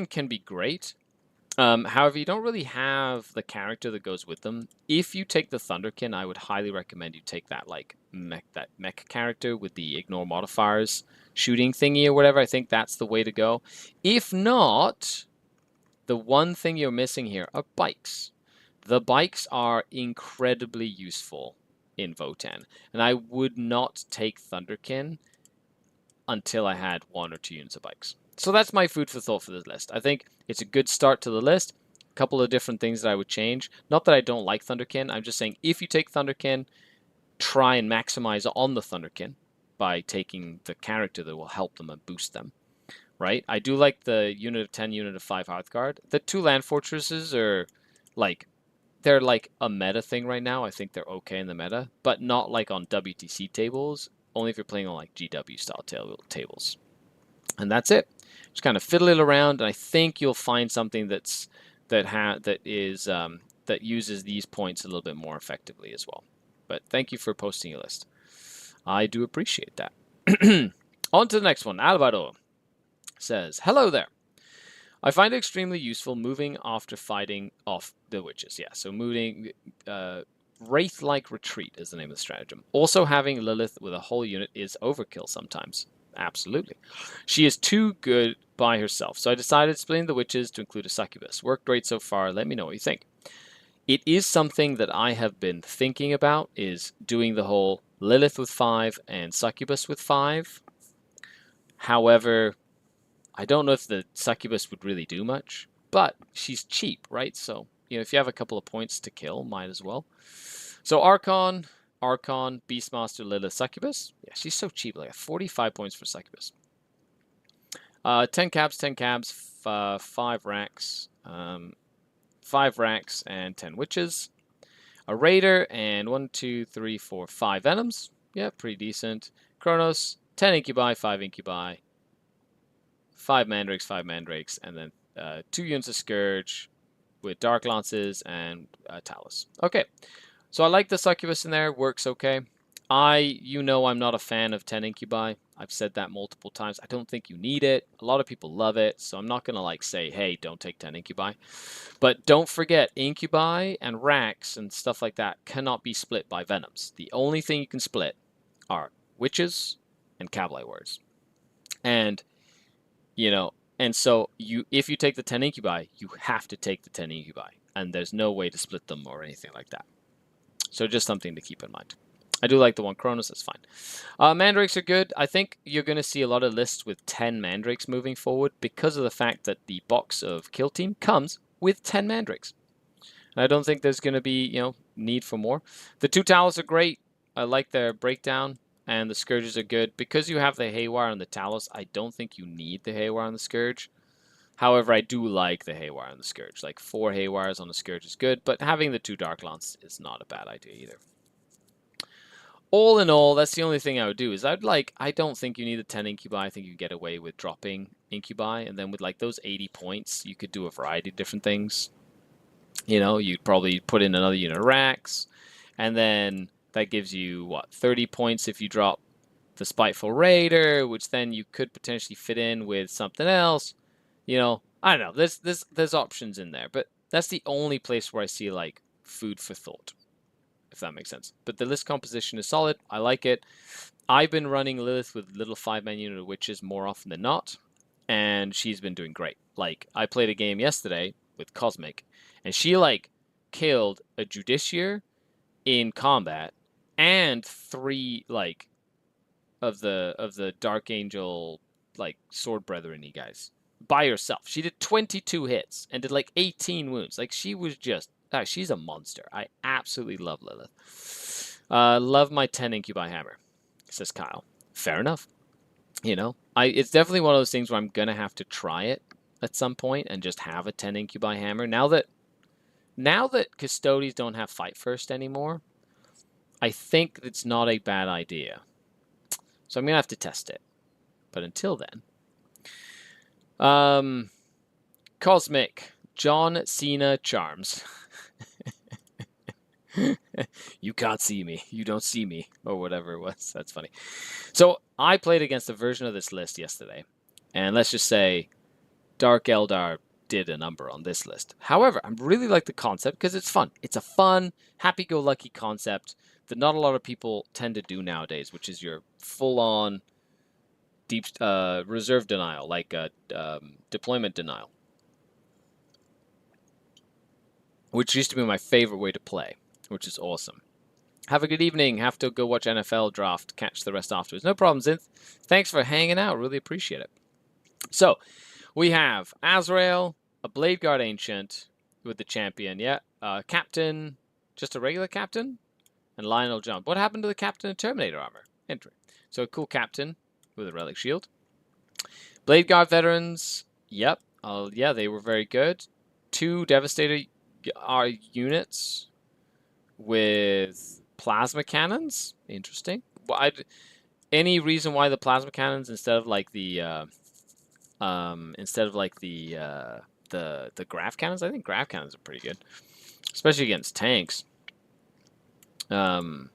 can be great. However, you don't really have the character that goes with them. If you take the Thunderkin, I would highly recommend you take that like mech character with the ignore modifiers shooting thingy or whatever. I think that's the way to go. If not, the one thing you're missing here are bikes. The bikes are incredibly useful in Votan, and I would not take Thunderkin until I had 1 or 2 units of bikes. So that's my food for thought for this list. I think it's a good start to the list. A couple of different things that I would change. Not that I don't like Thunderkin. I'm just saying if you take Thunderkin, try and maximize on the Thunderkin by taking the character that will help them and boost them. Right? I do like the unit of 10, unit of 5 Hearthguard. The 2 Land Fortresses are like, they're like a meta thing right now. I think they're okay in the meta, but not like on WTC tables. Only if you're playing on like GW style tables. And that's it. Just kind of fiddle it around, and I think you'll find something that uses these points a little bit more effectively as well. But thank you for posting your list. I do appreciate that. On to the next one. Alvaro says, hello there. I find it extremely useful moving after fighting off the witches. Yeah, so moving Wraith-like retreat is the name of the stratagem. Also, having Lilith with a whole unit is overkill sometimes. Absolutely. She is too good by herself, so I decided splitting the witches to include a succubus. Worked great so far. Let me know what you think. It is something that I have been thinking about, is doing the whole Lilith with 5 and succubus with 5. However, I don't know if the succubus would really do much, but she's cheap, right? So, you know, if you have a couple of points to kill, might as well. So Archon, Beastmaster, Lilith, Succubus. Yeah, she's so cheap, like 45 points for Succubus. 10 cabs, 5 racks, 5 racks, and 10 witches. A Raider, and 1, 2, 3, 4, 5 Venoms. Yeah, pretty decent. Chronos, 10 Incubi, 5 Incubi, 5 Mandrakes, and then 2 units of Scourge with Dark Lances and Talus. Okay. So I like the Succubus in there, works okay. You know I'm not a fan of 10 Incubi. I've said that multiple times. I don't think you need it. A lot of people love it, so I'm not going to like say, hey, don't take 10 Incubi. But don't forget, Incubi and Racks and stuff like that cannot be split by Venoms. The only thing you can split are Witches and Cavalry Warriors. And, you know, and so if you take the 10 Incubi, you have to take the 10 Incubi. And there's no way to split them or anything like that. So just something to keep in mind. I do like the 1 Chronos, that's fine. Mandrakes are good. I think you're going to see a lot of lists with 10 Mandrakes moving forward because of the fact that the box of Kill Team comes with 10 Mandrakes. And I don't think there's going to be, you know, need for more. The 2 Talus are great. I like their breakdown, and the Scourges are good. Because you have the Haywire and the Talus, I don't think you need the Haywire and the Scourge. However, I do like the Haywire and the Scourge. Like 4 Haywires on the Scourge is good, but having the 2 Dark Lance is not a bad idea either. All in all, that's the only thing I would do is I don't think you need the 10 Incubi. I think you get away with dropping Incubi, and then with like those 80 points, you could do a variety of different things. You know, you'd probably put in another unit of racks, and then that gives you, what, 30 points if you drop the Spiteful Raider, which then you could potentially fit in with something else. You know, I don't know. There's options in there, but that's the only place where I see like food for thought, if that makes sense. But the list composition is solid. I like it. I've been running Lilith with little 5-man unit of witches more often than not, and she's been doing great. Like, I played a game yesterday with Cosmic, and she like killed a Judiciar in combat and 3 like of the Dark Angel like sword brethren guys by herself. She did 22 hits and did like 18 wounds. Like, she was just she's a monster. I absolutely love Lilith. Love my 10 incubi hammer, says Kyle. Fair enough. You know, it's definitely one of those things where I'm gonna have to try it at some point and just have a 10 incubi hammer. Now that Custodies don't have fight first anymore, I think it's not a bad idea. So I'm gonna have to test it. But until then, Cosmic John Cena charms. You can't see me. You don't see me, or whatever it was. That's funny. So I played against a version of this list yesterday, and let's just say Dark Eldar did a number on this list. However, I really like the concept because it's fun. It's a fun, happy-go-lucky concept that not a lot of people tend to do nowadays, which is your full-on deep reserve denial, like deployment denial, which used to be my favorite way to play, which is awesome. Have a good evening. Have to go watch NFL draft. Catch the rest afterwards. No problem, Zinth. Thanks for hanging out. Really appreciate it. So, we have Azrael, a Blade Guard Ancient with the champion. Yeah. Captain, just a regular captain, and Lionel Jump. What happened to the captain of Terminator armor? Entry. So, a cool captain with a relic shield. Blade Guard veterans. Yep. Yeah, they were very good. 2 Devastator units with plasma cannons. Interesting. Any reason why the plasma cannons instead of like the graph cannons? I think graph cannons are pretty good, especially against tanks. Why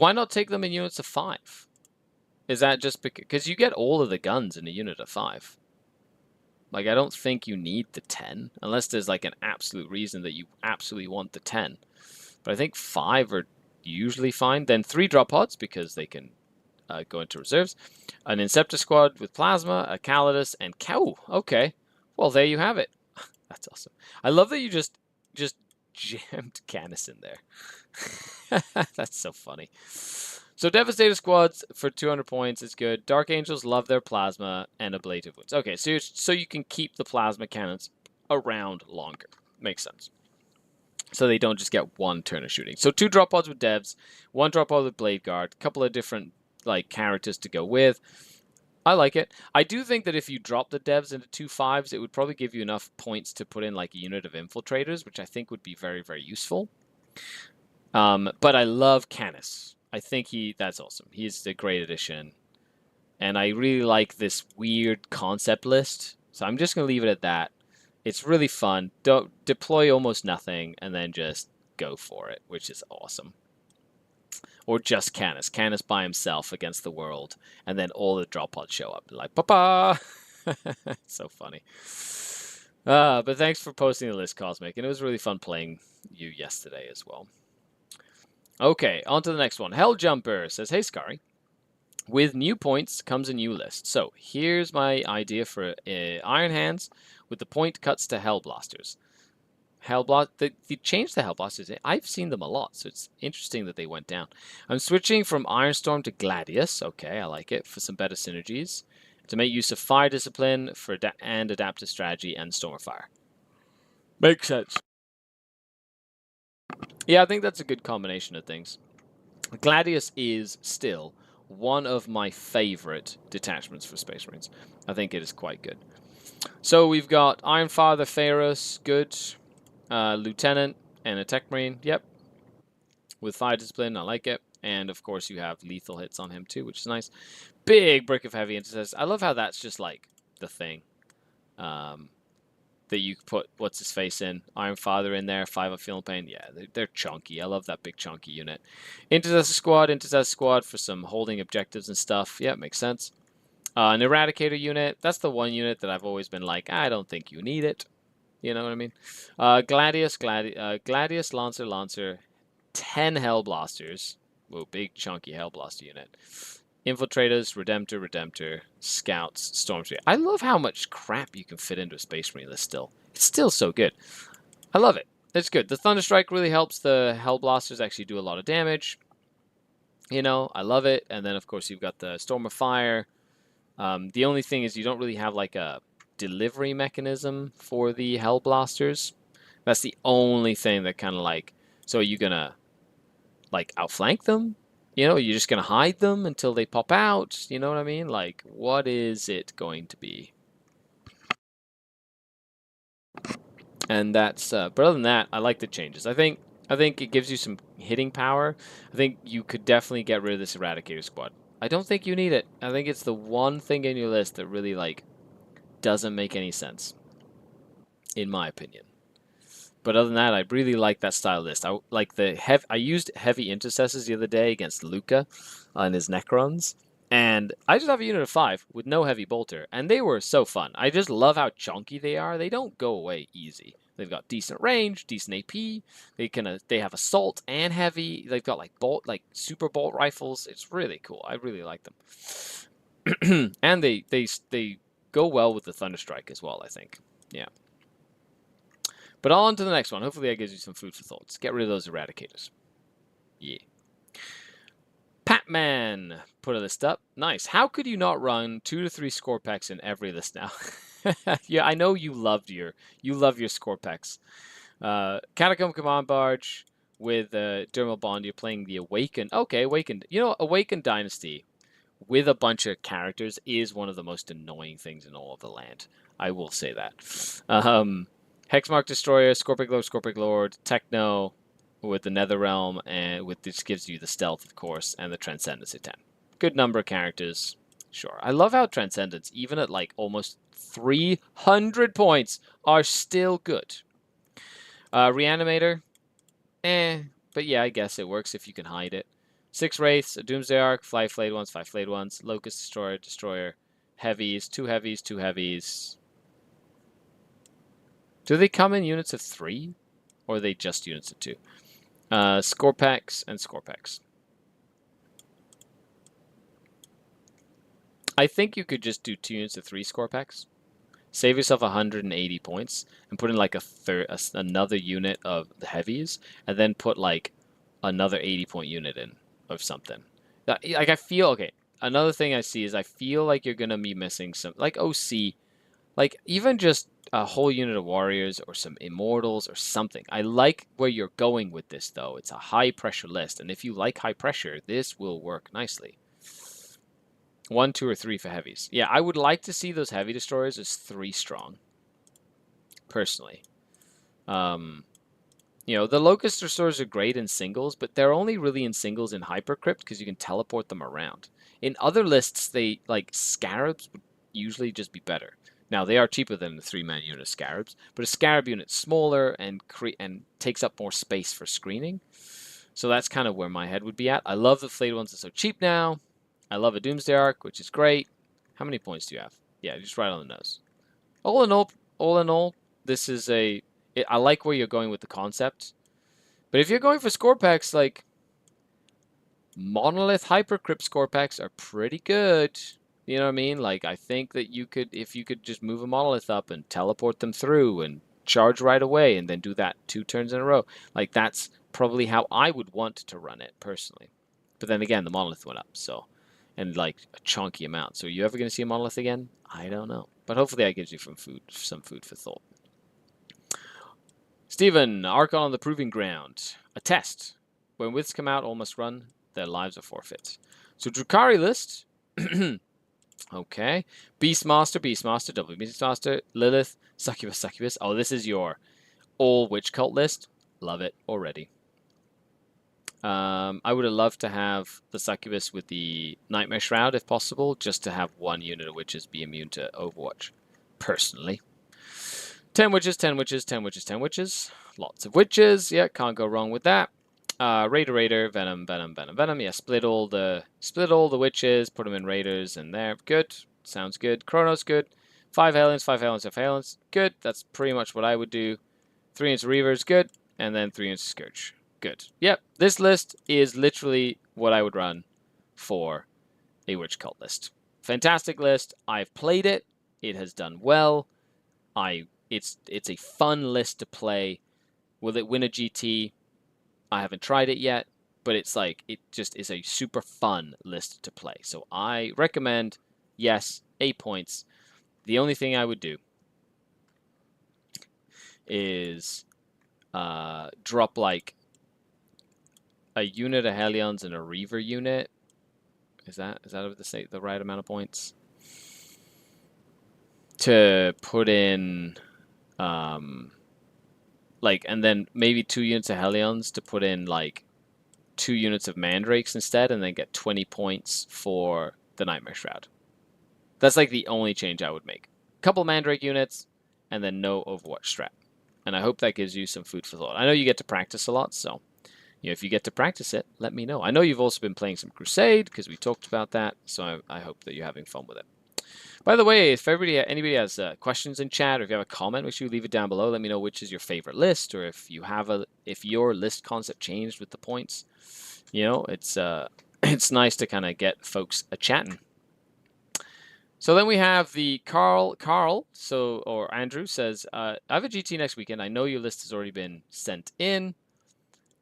not take them in units of 5? Is that just because you get all of the guns in a unit of 5? Like, I don't think you need the 10, unless there's like an absolute reason that you absolutely want the 10. But I think 5 are usually fine. Then 3 drop pods, because they can go into reserves. An Inceptor squad with plasma, a Calidus, and Cow. Okay, well, there you have it. That's awesome. I love that you just jammed Canis in there. That's so funny. So Devastator squads for 200 points is good. Dark Angels love their plasma and ablative wounds. Okay, so you can keep the plasma cannons around longer. Makes sense. So they don't just get 1 turn of shooting. So 2 drop pods with devs, 1 drop pod with Blade Guard, a couple of different like characters to go with. I like it. I do think that if you drop the devs into 2 5s, it would probably give you enough points to put in like a unit of infiltrators, which I think would be very, very useful. But I love Canis. I think that's awesome. He's a great addition. And I really like this weird concept list. So I'm just going to leave it at that. It's really fun. Don't deploy almost nothing and then just go for it, which is awesome. Or just Canis. Canis by himself against the world. And then all the drop pods show up. Like, papa! So funny. But thanks for posting the list, Cosmic. And it was really fun playing you yesterday as well. Okay, on to the next one. Helljumper says, hey, Scary. With new points comes a new list. So here's my idea for Iron Hands with the point cuts to Hellblasters. They changed the Hellblasters. I've seen them a lot, so it's interesting that they went down. I'm switching from Ironstorm to Gladius. Okay, I like it, for some better synergies. To make use of Fire Discipline and Adaptive Strategy and Storm of Fire. Makes sense. Yeah, I think that's a good combination of things. Gladius is still one of my favorite detachments for Space Marines. I think it is quite good. So we've got Ironfather Pharos, good. Lieutenant and a Tech Marine, yep. With Fire Discipline, I like it. And of course you have lethal hits on him too, which is nice. Big Brick of Heavy Intercessors. I love how that's just like the thing. that you put what's his face in. Iron Father in there, 5 of Feeling Pain. Yeah, they're chunky. I love that big chunky unit. Intercessor Squad for some holding objectives and stuff. Yeah, makes sense. An Eradicator unit. That's the one unit that I've always been like, I don't think you need it. You know what I mean? Gladius, Lancer, 10 Hellblasters. Whoa, big chunky Hellblaster unit. Infiltrators, Redemptor, Scouts, Stormtrooper. I love how much crap you can fit into a Space Marine list still. It's still so good. I love it. It's good. The Thunderstrike really helps the Hellblasters actually do a lot of damage. You know, I love it. And then, of course, you've got the Storm of Fire. The only thing is you don't really have like a delivery mechanism for the Hellblasters. That's the only thing that kind of like, so are you gonna like outflank them? You know, you're just gonna hide them until they pop out. You know what I mean? Like, what is it going to be? And that's, but other than that, I like the changes. I think it gives you some hitting power. I think you could definitely get rid of this Eradicator squad. I don't think you need it. I think it's the one thing in your list that really like doesn't make any sense, in my opinion. But other than that, I really like that style list. I like I used heavy intercessors the other day against Luca on his Necrons, and I just have a unit of 5 with no heavy bolter, and they were so fun. I just love how chunky they are. They don't go away easy. They've got decent range, decent AP. They have assault and heavy. They've got like super bolt rifles. It's really cool. I really like them, and they go well with the Thunderstrike as well. I think, yeah. But on to the next one. Hopefully that gives you some food for thoughts. Get rid of those Eradicators. Yeah. Patman put a list up. Nice. How could you not run 2 to 3 score packs in every list now? Yeah, I know you love your score packs. Catacomb Command Barge with Dermal Bond. You're playing the Awakened. Okay, Awakened. You know, Awakened Dynasty with a bunch of characters is one of the most annoying things in all of the land. I will say that. Hexmark Destroyer, Scorpic Lord, Techno with the Netherrealm, and with this gives you the Stealth, of course, and the Transcendence at 10. Good number of characters. Sure. I love how Transcendence, even at like almost 300 points, are still good. Reanimator, but yeah, I guess it works if you can hide it. 6 Wraiths, a Doomsday Arc, 5 Flayed Ones, Locust Destroyer, Heavies, 2 Heavies, 2 Heavies. Do they come in units of 3? Or are they just units of 2? Score packs and score packs. I think you could just do 2 units of 3 score packs. Save yourself 180 points and put in like another unit of the heavies, and then put like another 80-point unit in of something. Like I feel, okay, another thing I see is I feel like you're going to be missing some, like OC, like even just a whole unit of warriors or some immortals or something. I like where you're going with this, though. It's a high pressure list, and if you like high pressure, this will work nicely. 1, 2, or 3 for heavies. Yeah, I would like to see those heavy destroyers as 3 strong, personally. You know, the Locust Destroyers are great in singles, but they're only really in singles in Hypercrypt because you can teleport them around. In other lists, they like Scarabs would usually just be better. Now, they are cheaper than the 3-man unit of Scarabs, but a Scarab unit's smaller and takes up more space for screening. So that's kind of where my head would be at. I love the Flayed Ones are so cheap now. I love a Doomsday Arc, which is great. How many points do you have? Yeah, just right on the nose. All in all, this is I like where you're going with the concept. But if you're going for score packs, like Monolith Hypercrypt score packs are pretty good. You know what I mean? Like, I think that if you could just move a Monolith up and teleport them through and charge right away and then do that 2 turns in a row, like, that's probably how I would want to run it, personally. But then again, the Monolith went up, so, and like a chunky amount. So are you ever going to see a Monolith again? I don't know. But hopefully that gives you some food for thought. Stephen, Archon on the Proving Ground. A test. When withs come out, all must run. Their lives are forfeit. So Drukhari list. Okay. Beastmaster, double Beastmaster, Lilith, Succubus. Oh, this is your all witch cult list. Love it already. I would have loved to have the Succubus with the Nightmare Shroud, if possible, just to have 1 unit of witches be immune to Overwatch, personally. 10 witches, 10 witches, 10 witches, 10 witches. Lots of witches. Yeah, can't go wrong with that. Raider, Venom, Venom, Venom, Venom. Yeah, split all the witches, put them in Raiders in there. Good. Sounds good. Chronos, good. 5 Hellions, 5 Hellions, 5 Hellions. Good. That's pretty much what I would do. 3 inch Reavers, good. And then 3 inch Scourge. Good. Yep, this list is literally what I would run for a Witch Cult list. Fantastic list. I've played it. It has done well. It's a fun list to play. Will it win a GT? I haven't tried it yet, but it's like it just is a super fun list to play. So I recommend, yes, 8 points. The only thing I would do is drop like a unit of Hellions and a Reaver unit. Is that the right amount of points? To put in like, and then maybe 2 units of Hellions to put in like 2 units of Mandrakes instead, and then get 20 points for the Nightmare Shroud. That's like the only change I would make. Couple Mandrake units, and then no Overwatch strat. And I hope that gives you some food for thought. I know you get to practice a lot, so if you get to practice it, let me know. I know you've also been playing some Crusade, because we talked about that, so I hope that you're having fun with it. By the way, if anybody has questions in chat, or if you have a comment, make sure you leave it down below. Let me know which is your favorite list, or if your list concept changed with the points. It's it's nice to kind of get folks chatting. So then we have the Carl. Or Andrew says, I have a GT next weekend. I know your list has already been sent in,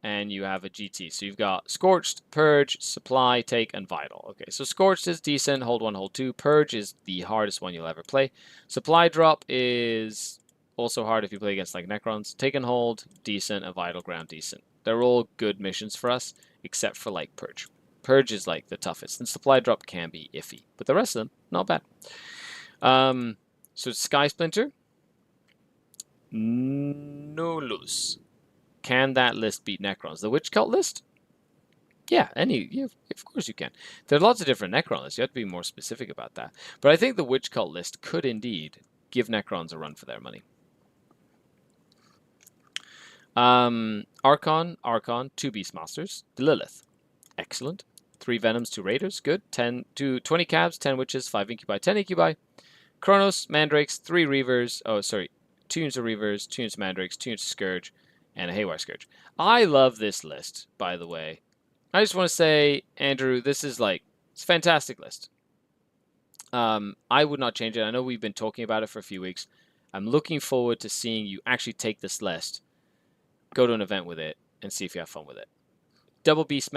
and you have a GT. So you've got Scorched, Purge, Supply, Take, and Vital. Okay, so Scorched is decent, hold 1, hold 2. Purge is the hardest one you'll ever play. Supply Drop is also hard if you play against like Necrons. Take and Hold, decent, and Vital Ground, decent. They're all good missions for us, except for like Purge. Purge is like the toughest, and Supply Drop can be iffy, but the rest of them, not bad. So Sky Splinter, Nullus. Can that list beat Necrons? The Witch Cult list? Yeah, of course you can. There are lots of different Necron lists. You have to be more specific about that. But I think the Witch Cult list could indeed give Necrons a run for their money. Archon, 2 Beastmasters. Lilith, excellent. 3 Venoms, 2 Raiders, good. 20 Cabs, 10 Witches, 5 Incubi, 10 Incubi. Chronos, Mandrakes, 3 Reavers. 2 units of Reavers, 2 units of Mandrakes, 2 units of Scourge, and a Haywire Scourge. I love this list, by the way. I just want to say, Andrew, this is like, it's a fantastic list. I would not change it. I know we've been talking about it for a few weeks. I'm looking forward to seeing you actually take this list, go to an event with it, and see if you have fun with it. Double Beast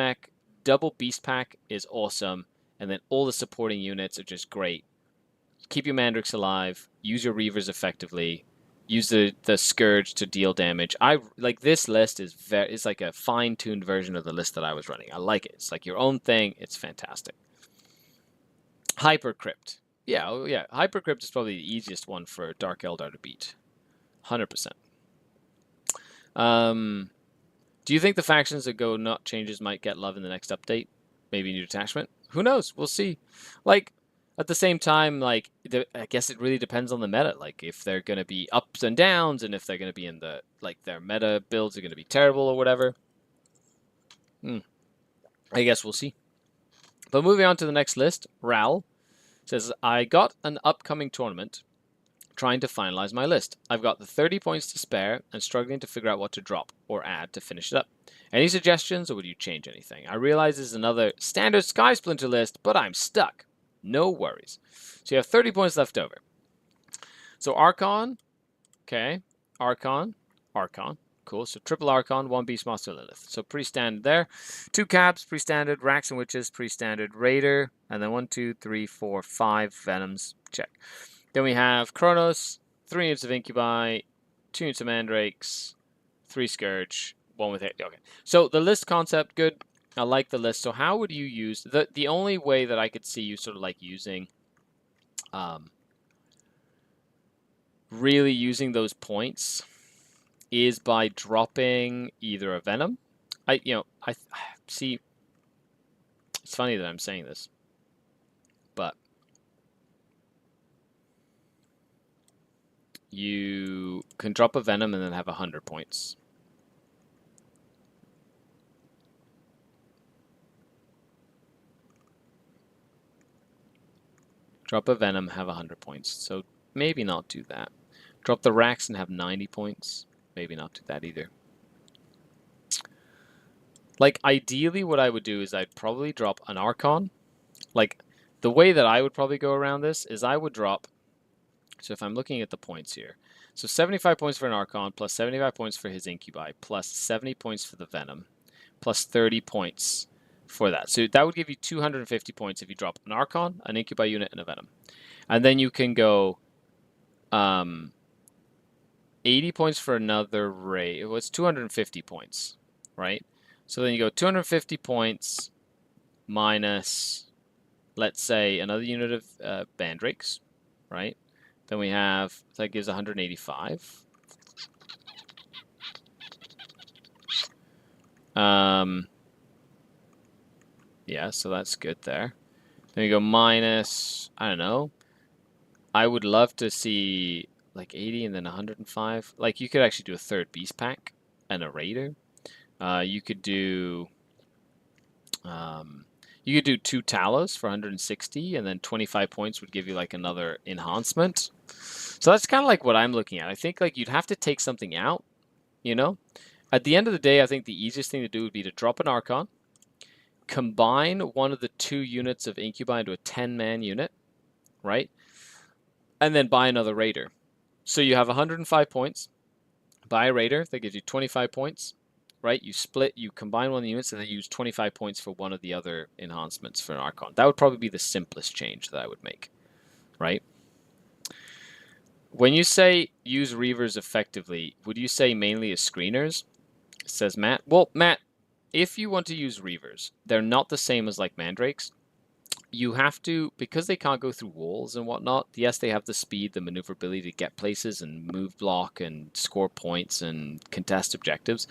Pack is awesome, and then all the supporting units are just great. Keep your Mandrakes alive, use your Reavers effectively, use the Scourge to deal damage. I like this list is like a fine-tuned version of the list that I was running. I like it. It's like your own thing. It's fantastic. Hypercrypt. Yeah, Hypercrypt is probably the easiest one for Dark Eldar to beat. 100%. Do you think the factions that go not changes might get love in the next update? Maybe new detachment? Who knows? We'll see. Like, at the same time, like, I guess it really depends on the meta. Like, if they're going to be ups and downs, and if they're going to be in the, like, their meta builds are going to be terrible or whatever. I guess we'll see. But moving on to the next list, Ral says, I got an upcoming tournament trying to finalize my list. I've got the 30 points to spare and struggling to figure out what to drop or add to finish it up. Any suggestions, or would you change anything? I realize this is another standard Sky Splinter list, but I'm stuck. No worries. So you have 30 points left over. So Archon, okay. Archon, cool. So triple Archon, 1 Beastmaster Lilith. So pretty standard there. 2 Cabs, pretty standard. Racks and Witches, pretty standard. Raider, and then 1, 2, 3, 4, 5 Venoms, check. Then we have Chronos, 3 units of Incubi, 2 units of Mandrakes, 3 Scourge, 1 with 8. Okay. So the list concept, good. I like the list. So how would you use the only way that I could see you sort of like using really using those points is by dropping either a Venom. I see, it's funny that I'm saying this, but you can drop a Venom and then have 100 points. Drop a Venom, have 100 points. So maybe not do that. Drop the Rax and have 90 points. Maybe not do that either. Like, ideally, what I would do is I'd probably drop an Archon. Like, the way that I would probably go around this is I would drop... So if I'm looking at the points here. So 75 points for an Archon, plus 75 points for his Incubi, plus 70 points for the Venom, plus 30 points for that. So that would give you 250 points if you drop an Archon, an Incubi unit, and a Venom. And then you can go 80 points for another Ray. It was 250 points, right? So then you go 250 points minus, let's say, another unit of Mandrakes, right? Then we have, that gives 185. Yeah, so that's good there. Then we go minus, I don't know. I would love to see like 80 and then 105. Like, you could actually do a third Beast Pack and a Raider. You could do... you could do 2 Talos for 160, and then 25 points would give you like another enhancement. So that's kind of like what I'm looking at. I think like you'd have to take something out, you know? At the end of the day, I think the easiest thing to do would be to drop an Archon, combine one of the 2 units of Incubi into a 10-man unit, right? And then buy another Raider. So you have 105 points, buy a Raider, that gives you 25 points, right? You split, you combine one of the units, and then use 25 points for one of the other enhancements for an Archon. That would probably be the simplest change that I would make, right? When you say use Reavers effectively, would you say mainly as screeners? Says Matt. Well, Matt, if you want to use Reavers, they're not the same as like Mandrakes. You have to, because they can't go through walls and whatnot, yes, they have the speed, the maneuverability to get places and move block and score points and contest objectives.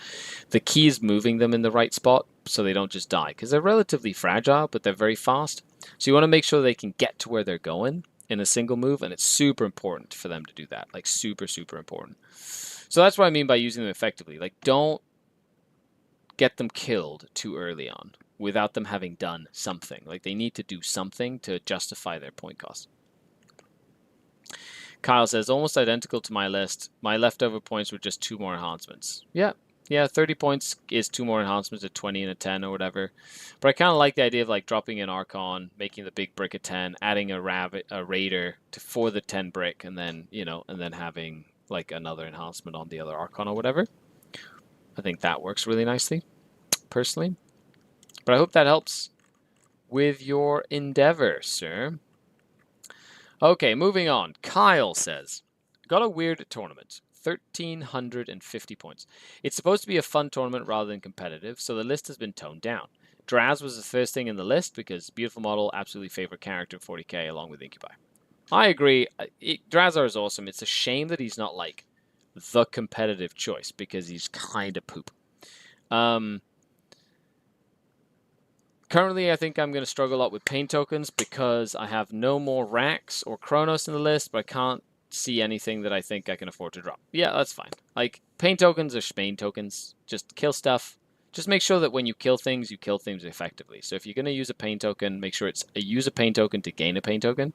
The key is moving them in the right spot so they don't just die, because they're relatively fragile, but they're very fast. So you want to make sure they can get to where they're going in a single move, and it's super important for them to do that. Like, super, super important. So that's what I mean by using them effectively. Like, don't get them killed too early on without them having done something. Like, they need to do something to justify their point cost. Kyle says, almost identical to my list. My leftover points were just 2 more enhancements. Yeah, 30 points is 2 more enhancements, a 20 and a 10 or whatever. But I kind of like the idea of like dropping an Archon, making the big brick a 10, adding a Raider for the 10 brick, and then, you know, and then having like another enhancement on the other Archon or whatever. I think that works really nicely, personally. But I hope that helps with your endeavor, sir. Okay, moving on. Kyle says, got a weird tournament. 1,350 points. It's supposed to be a fun tournament rather than competitive, so the list has been toned down. Draz was the first thing in the list because beautiful model, absolutely favorite character, 40k, along with Incubi. I agree. Drazar is awesome. It's a shame that he's not like the competitive choice because he's kind of poop. Currently, I think I'm going to struggle a lot with pain tokens because I have no more Rax or Chronos in the list, but I can't see anything that I think I can afford to drop. Yeah, that's fine. Like, pain tokens are Spain tokens. Just kill stuff. Just make sure that when you kill things effectively. So if you're going to use a pain token, make sure it's use a pain token to gain a pain token.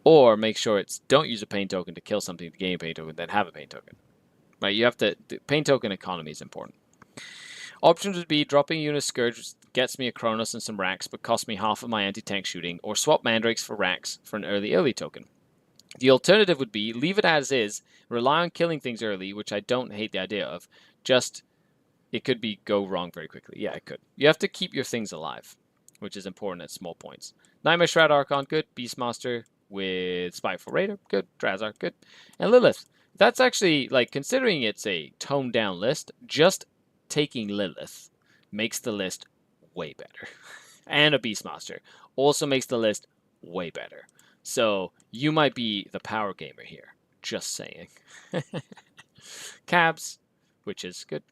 Or make sure it's don't use a pain token to kill something to gain a pain token, then have a pain token. Right? You have to... The pain token economy is important. Options would be dropping Unit Scourge, which gets me a Chronos and some Rax, but costs me half of my anti-tank shooting, or swap Mandrakes for Rax for an early token. The alternative would be leave it as is, rely on killing things early, which I don't hate the idea of, just it could be go wrong very quickly. Yeah, it could. You have to keep your things alive, which is important at small points. Nightmare Shroud Archon, good. Beastmaster with Spiteful Raider, good. Drazar, good. And Lilith. That's actually, like, considering it's a toned down list, just taking Lilith makes the list way better. And a Beastmaster also makes the list way better. So you might be the power gamer here. Just saying. Cabs, which is good.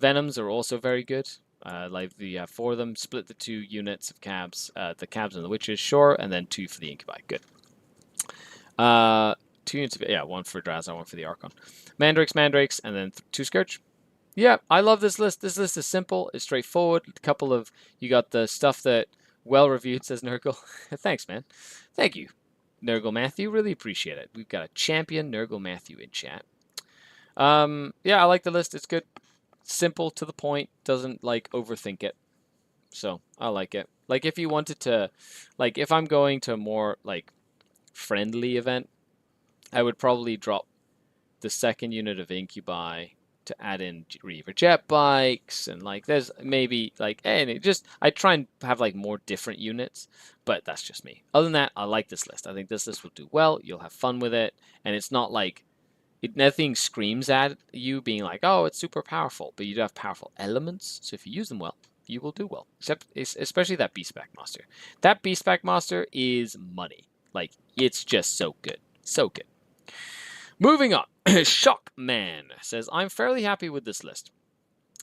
Venoms are also very good. Like you have 4 of them. Split the 2 units of cabs. The cabs and the witches, sure. And then 2 for the incubi. Good. 2 units of, yeah, 1 for Drazar, 1 for the Archon. Mandrakes, and then 2 Scourge. Yeah, I love this list. This list is simple. It's straightforward. A couple of, you got the stuff that well-reviewed, says Nurgle. Thanks, man. Thank you, Nurgle Matthew. Really appreciate it. We've got a champion, Nurgle Matthew, in chat. Yeah, I like the list. It's good. Simple, to the point. Doesn't, like, overthink it. So, I like it. Like, if you wanted to, like, if I'm going to a more, like, friendly event, I would probably drop the second unit of Incubi to add in Reaver jet bikes, and like there's maybe like, and it just, I try and have like more different units, but that's just me. Other than that, I like this list. I think this list will do well. You'll have fun with it, and it's not like nothing screams at you being like, oh, it's super powerful, but you do have powerful elements. So if you use them well, you will do well. Except especially that Beastpack Master. That Beastpack Master is money. Like, it's just so good, so good. Moving on, Shockman says, I'm fairly happy with this list,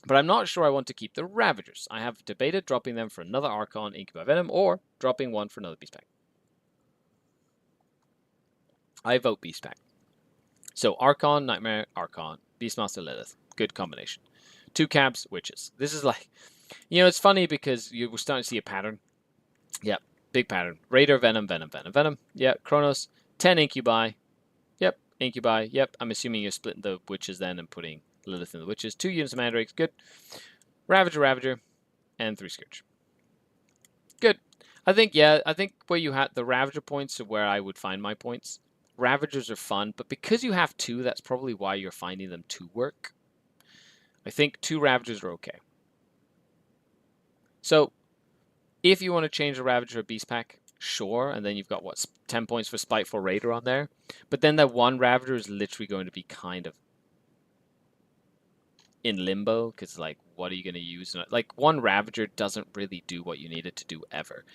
but I'm not sure I want to keep the Ravagers. I have debated dropping them for another Archon, Incubi Venom, or dropping one for another Beastpack. I vote Beastpack. So Archon, Nightmare, Archon, Beastmaster, Lilith. Good combination. 2 Cabs, Witches. This is like, you know, it's funny because we're starting to see a pattern. Yep, big pattern. Raider, Venom, Venom, Venom, Venom. Yep, Kronos, 10 Incubi. Yep, Incubi. Yep, I'm assuming you're splitting the Witches then and putting Lilith in the Witches. 2 units of Mandrakes. Good. Ravager, Ravager, and 3 Scourge. Good. I think, yeah, I think where you had the Ravager points are where I would find my points. Ravagers are fun, but because you have 2, that's probably why you're finding them to work. I think 2 Ravagers are okay. So, if you want to change a Ravager to Beastpack, sure, and then you've got, what, 10 points for Spiteful Raider on there. But then that 1 Ravager is literally going to be kind of in limbo, because, like, what are you going to use? Like, 1 Ravager doesn't really do what you need it to do ever.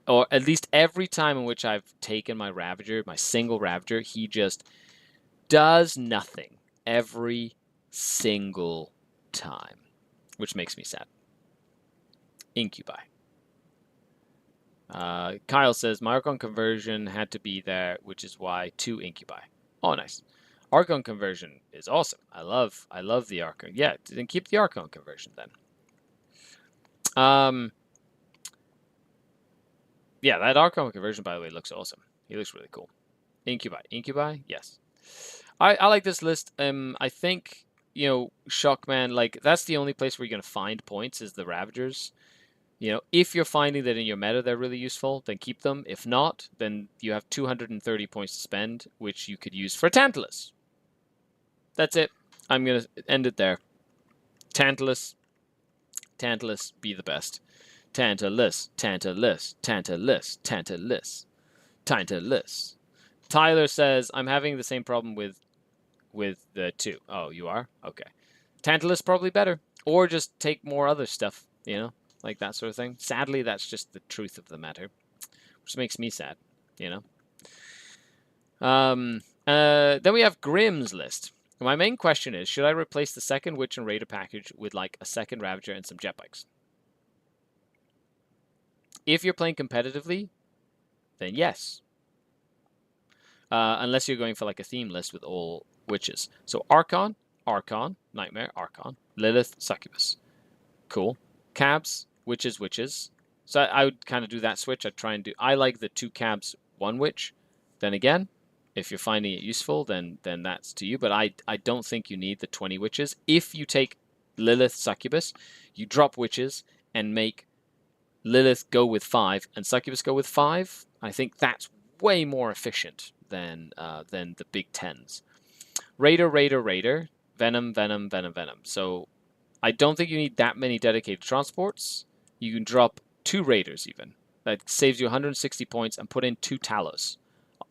Or at least every time in which I've taken my Ravager, my single Ravager, he just does nothing every single time, which makes me sad. Incubi. Kyle says, my Archon conversion had to be there, which is why 2 Incubi. Oh, nice. Archon conversion is awesome. I love the Archon. Yeah, then keep the Archon conversion then. Yeah, that Archon conversion, by the way, looks awesome. He looks really cool. Incubi, yes. I like this list. I think, you know, Shockman, like, that's the only place where you're going to find points is the Ravagers. You know, if you're finding that in your meta they're really useful, then keep them. If not, then you have 230 points to spend, which you could use for Tantalus. That's it. I'm going to end it there. Tantalus, be the best. Tantalus. Tyler says, I'm having the same problem with the 2. Oh, you are? Okay. Tantalus probably better. Or just take more other stuff, you know? Like that sort of thing. Sadly, that's just the truth of the matter. Which makes me sad, you know? Then we have Grimm's list. My main question is, should I replace the second Witch and Raider package with like a second Ravager and some jet bikes? If you're playing competitively, then yes. Unless you're going for like a theme list with all witches. So Archon, Nightmare, Archon, Lilith, Succubus. Cool. Cabs, Witches. So I would kind of do that switch. I like the 2 Cabs, 1 Witch. Then again, if you're finding it useful, then that's to you. But I don't think you need the 20 Witches. If you take Lilith, Succubus, you drop Witches and make Lilith go with 5 and Succubus go with 5. I think that's way more efficient than the big 10s. Raider, Venom. So I don't think you need that many dedicated transports. You can drop 2 Raiders even. That saves you 160 points and put in 2 Talos.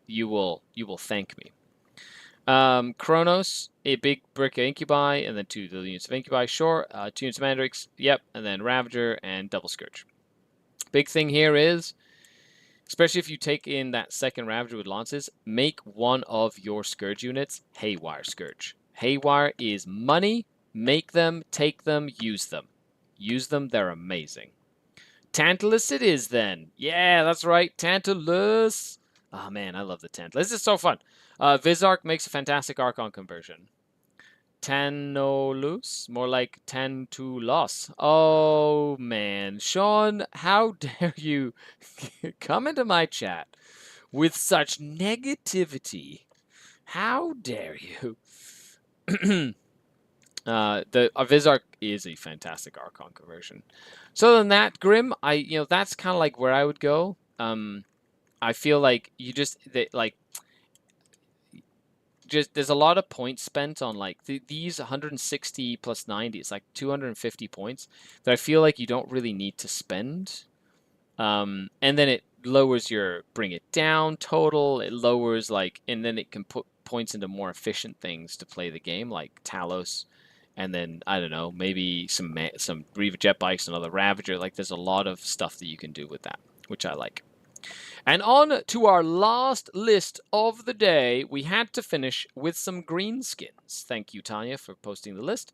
You will thank me. Kronos, a big brick of Incubi, and then 2 units of Incubi. Sure. 2 units of Mandrakes. Yep. And then Ravager and double Scourge. Big thing here is, especially if you take in that second Ravager with Lances, make one of your Scourge units Haywire Scourge. Haywire is money. Make them, take them, use them. Use them, they're amazing. Tantalus it is then. Yeah, that's right, Tantalus. Oh, man, I love the 10th. This is so fun. Vizark makes a fantastic Archon conversion. 10 no lose, more like 10 to loss. Oh man, Sean, how dare you come into my chat with such negativity? How dare you? The Vizark is a fantastic Archon conversion. So other than that, Grim, that's kind of like where I would go. I feel like just there's a lot of points spent on like these 160 plus 90. It's like 250 points that I feel like you don't really need to spend. And then it lowers your bring it down total. It lowers and then it can put points into more efficient things to play the game, like Talos. And then I don't know, maybe some Reaver jet bikes, another Ravager. Like there's a lot of stuff that you can do with that, which I like. And on to our last list of the day, we had to finish with some greenskins. Thank you, Tanya, for posting the list.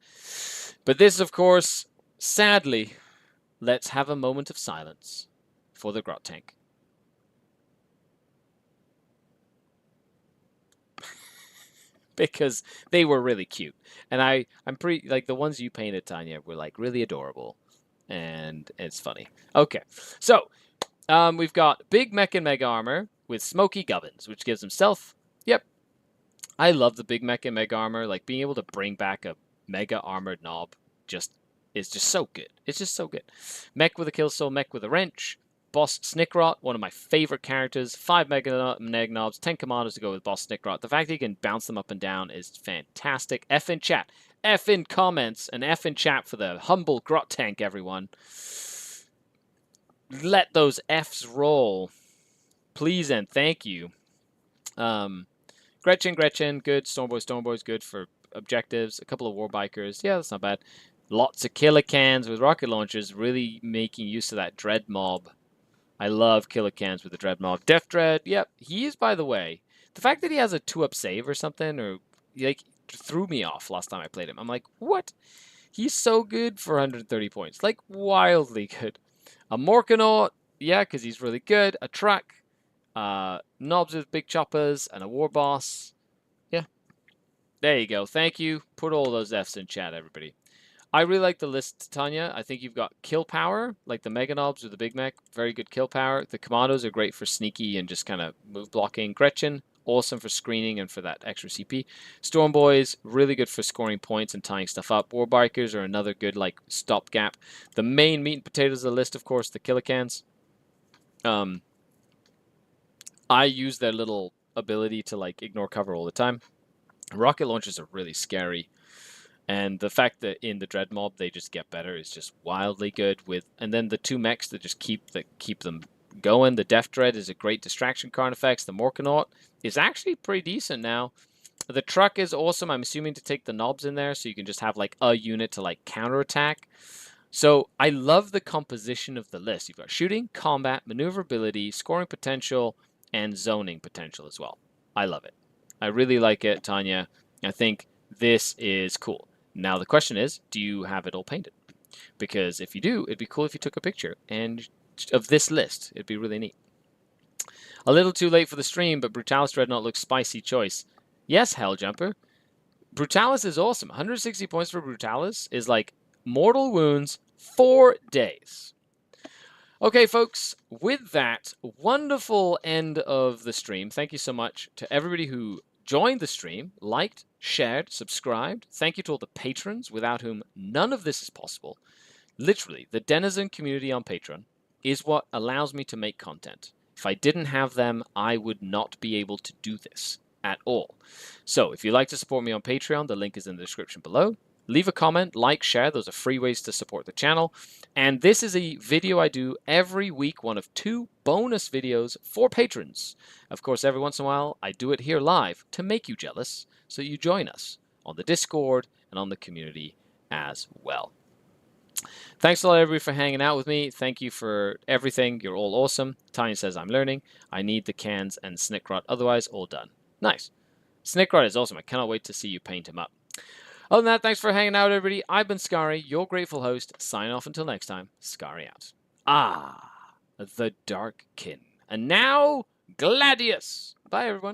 But this, of course, sadly, let's have a moment of silence for the Grot Tank. Because they were really cute. And I'm pretty, like, the ones you painted, Tanya, were, like, really adorable. And it's funny. Okay, so we've got Big Mech and Mega Armor with Smoky Gubbins, which gives him stealth. Yep. I love the Big Mech and Mega Armor. Like, being able to bring back a Mega Armored Knob is just so good. It's just so good. Mech with a Kill Soul, Mech with a Wrench. Boss Snickrot, one of my favorite characters. 5 Mega Neg Knobs, 10 Commandos to go with Boss Snickrot. The fact that you can bounce them up and down is fantastic. F in chat. F in comments. And F in chat for the humble Grot Tank, everyone. Let those Fs roll. Please and thank you. Gretchen, good. Stormboy's good for objectives. A couple of Warbikers. Yeah, that's not bad. Lots of killer cans with rocket launchers, really making use of that Dread Mob. I love killer cans with the Dread Mob. Death Dread, yep. He is, by the way, the fact that he has a 2-up save or something, or like, threw me off last time I played him. I'm like, what? He's so good for 130 points. Like, wildly good. A Morkanaut, yeah, because he's really good. A Truck, Knobs with big choppers, and a War Boss. Yeah. There you go. Thank you. Put all those Fs in chat, everybody. I really like the list, Tanya. I think you've got kill power, like the Mega Knobs or the Big Mech. Very good kill power. The Commandos are great for sneaky and just kind of move blocking. Gretchen, awesome for screening and for that extra CP. Storm Boys, really good for scoring points and tying stuff up. Warbikers are another good, like, stopgap. The main meat and potatoes of the list, of course, the Killicans. I use their little ability to, like, ignore cover all the time. Rocket launchers are really scary. And the fact that in the Dread Mob they just get better is just wildly good. And then the 2 mechs that just keep them going. The Death Dread is a great distraction card effects. The Morkanaut is actually pretty decent now. The Truck is awesome. I'm assuming to take the knobs in there so you can just have like a unit to like counterattack. So I love the composition of the list. You've got shooting, combat, maneuverability, scoring potential, and zoning potential as well. I love it. I really like it, Tanya. I think this is cool. Now the question is, do you have it all painted? Because if you do, it'd be cool if you took a picture of this list. It'd be really neat. A little too late for the stream, but Brutalis Dreadnought looks spicy choice. Yes, Helljumper. Brutalis is awesome. 160 points for Brutalis is like mortal wounds 4 days. Okay, folks, with that wonderful end of the stream, thank you so much to everybody who joined the stream, liked, shared, subscribed. Thank you to all the patrons, without whom none of this is possible. Literally, the Denizen community on Patreon is what allows me to make content. If I didn't have them, I would not be able to do this at all. So, if you'd like to support me on Patreon, the link is in the description below. Leave a comment, like, share. Those are free ways to support the channel. And this is a video I do every week, one of 2 bonus videos for patrons. Of course, every once in a while, I do it here live to make you jealous, so you join us on the Discord and on the community as well. Thanks a lot, everybody, for hanging out with me. Thank you for everything. You're all awesome. Tanya says, I'm learning. I need the cans and Snickrot. Otherwise, all done. Nice. Snickrot is awesome. I cannot wait to see you paint him up. Other than that, thanks for hanging out, everybody. I've been Skari, your grateful host. Sign off until next time. Skari out. Ah, the Dark Kin. And now, Gladius. Bye, everyone.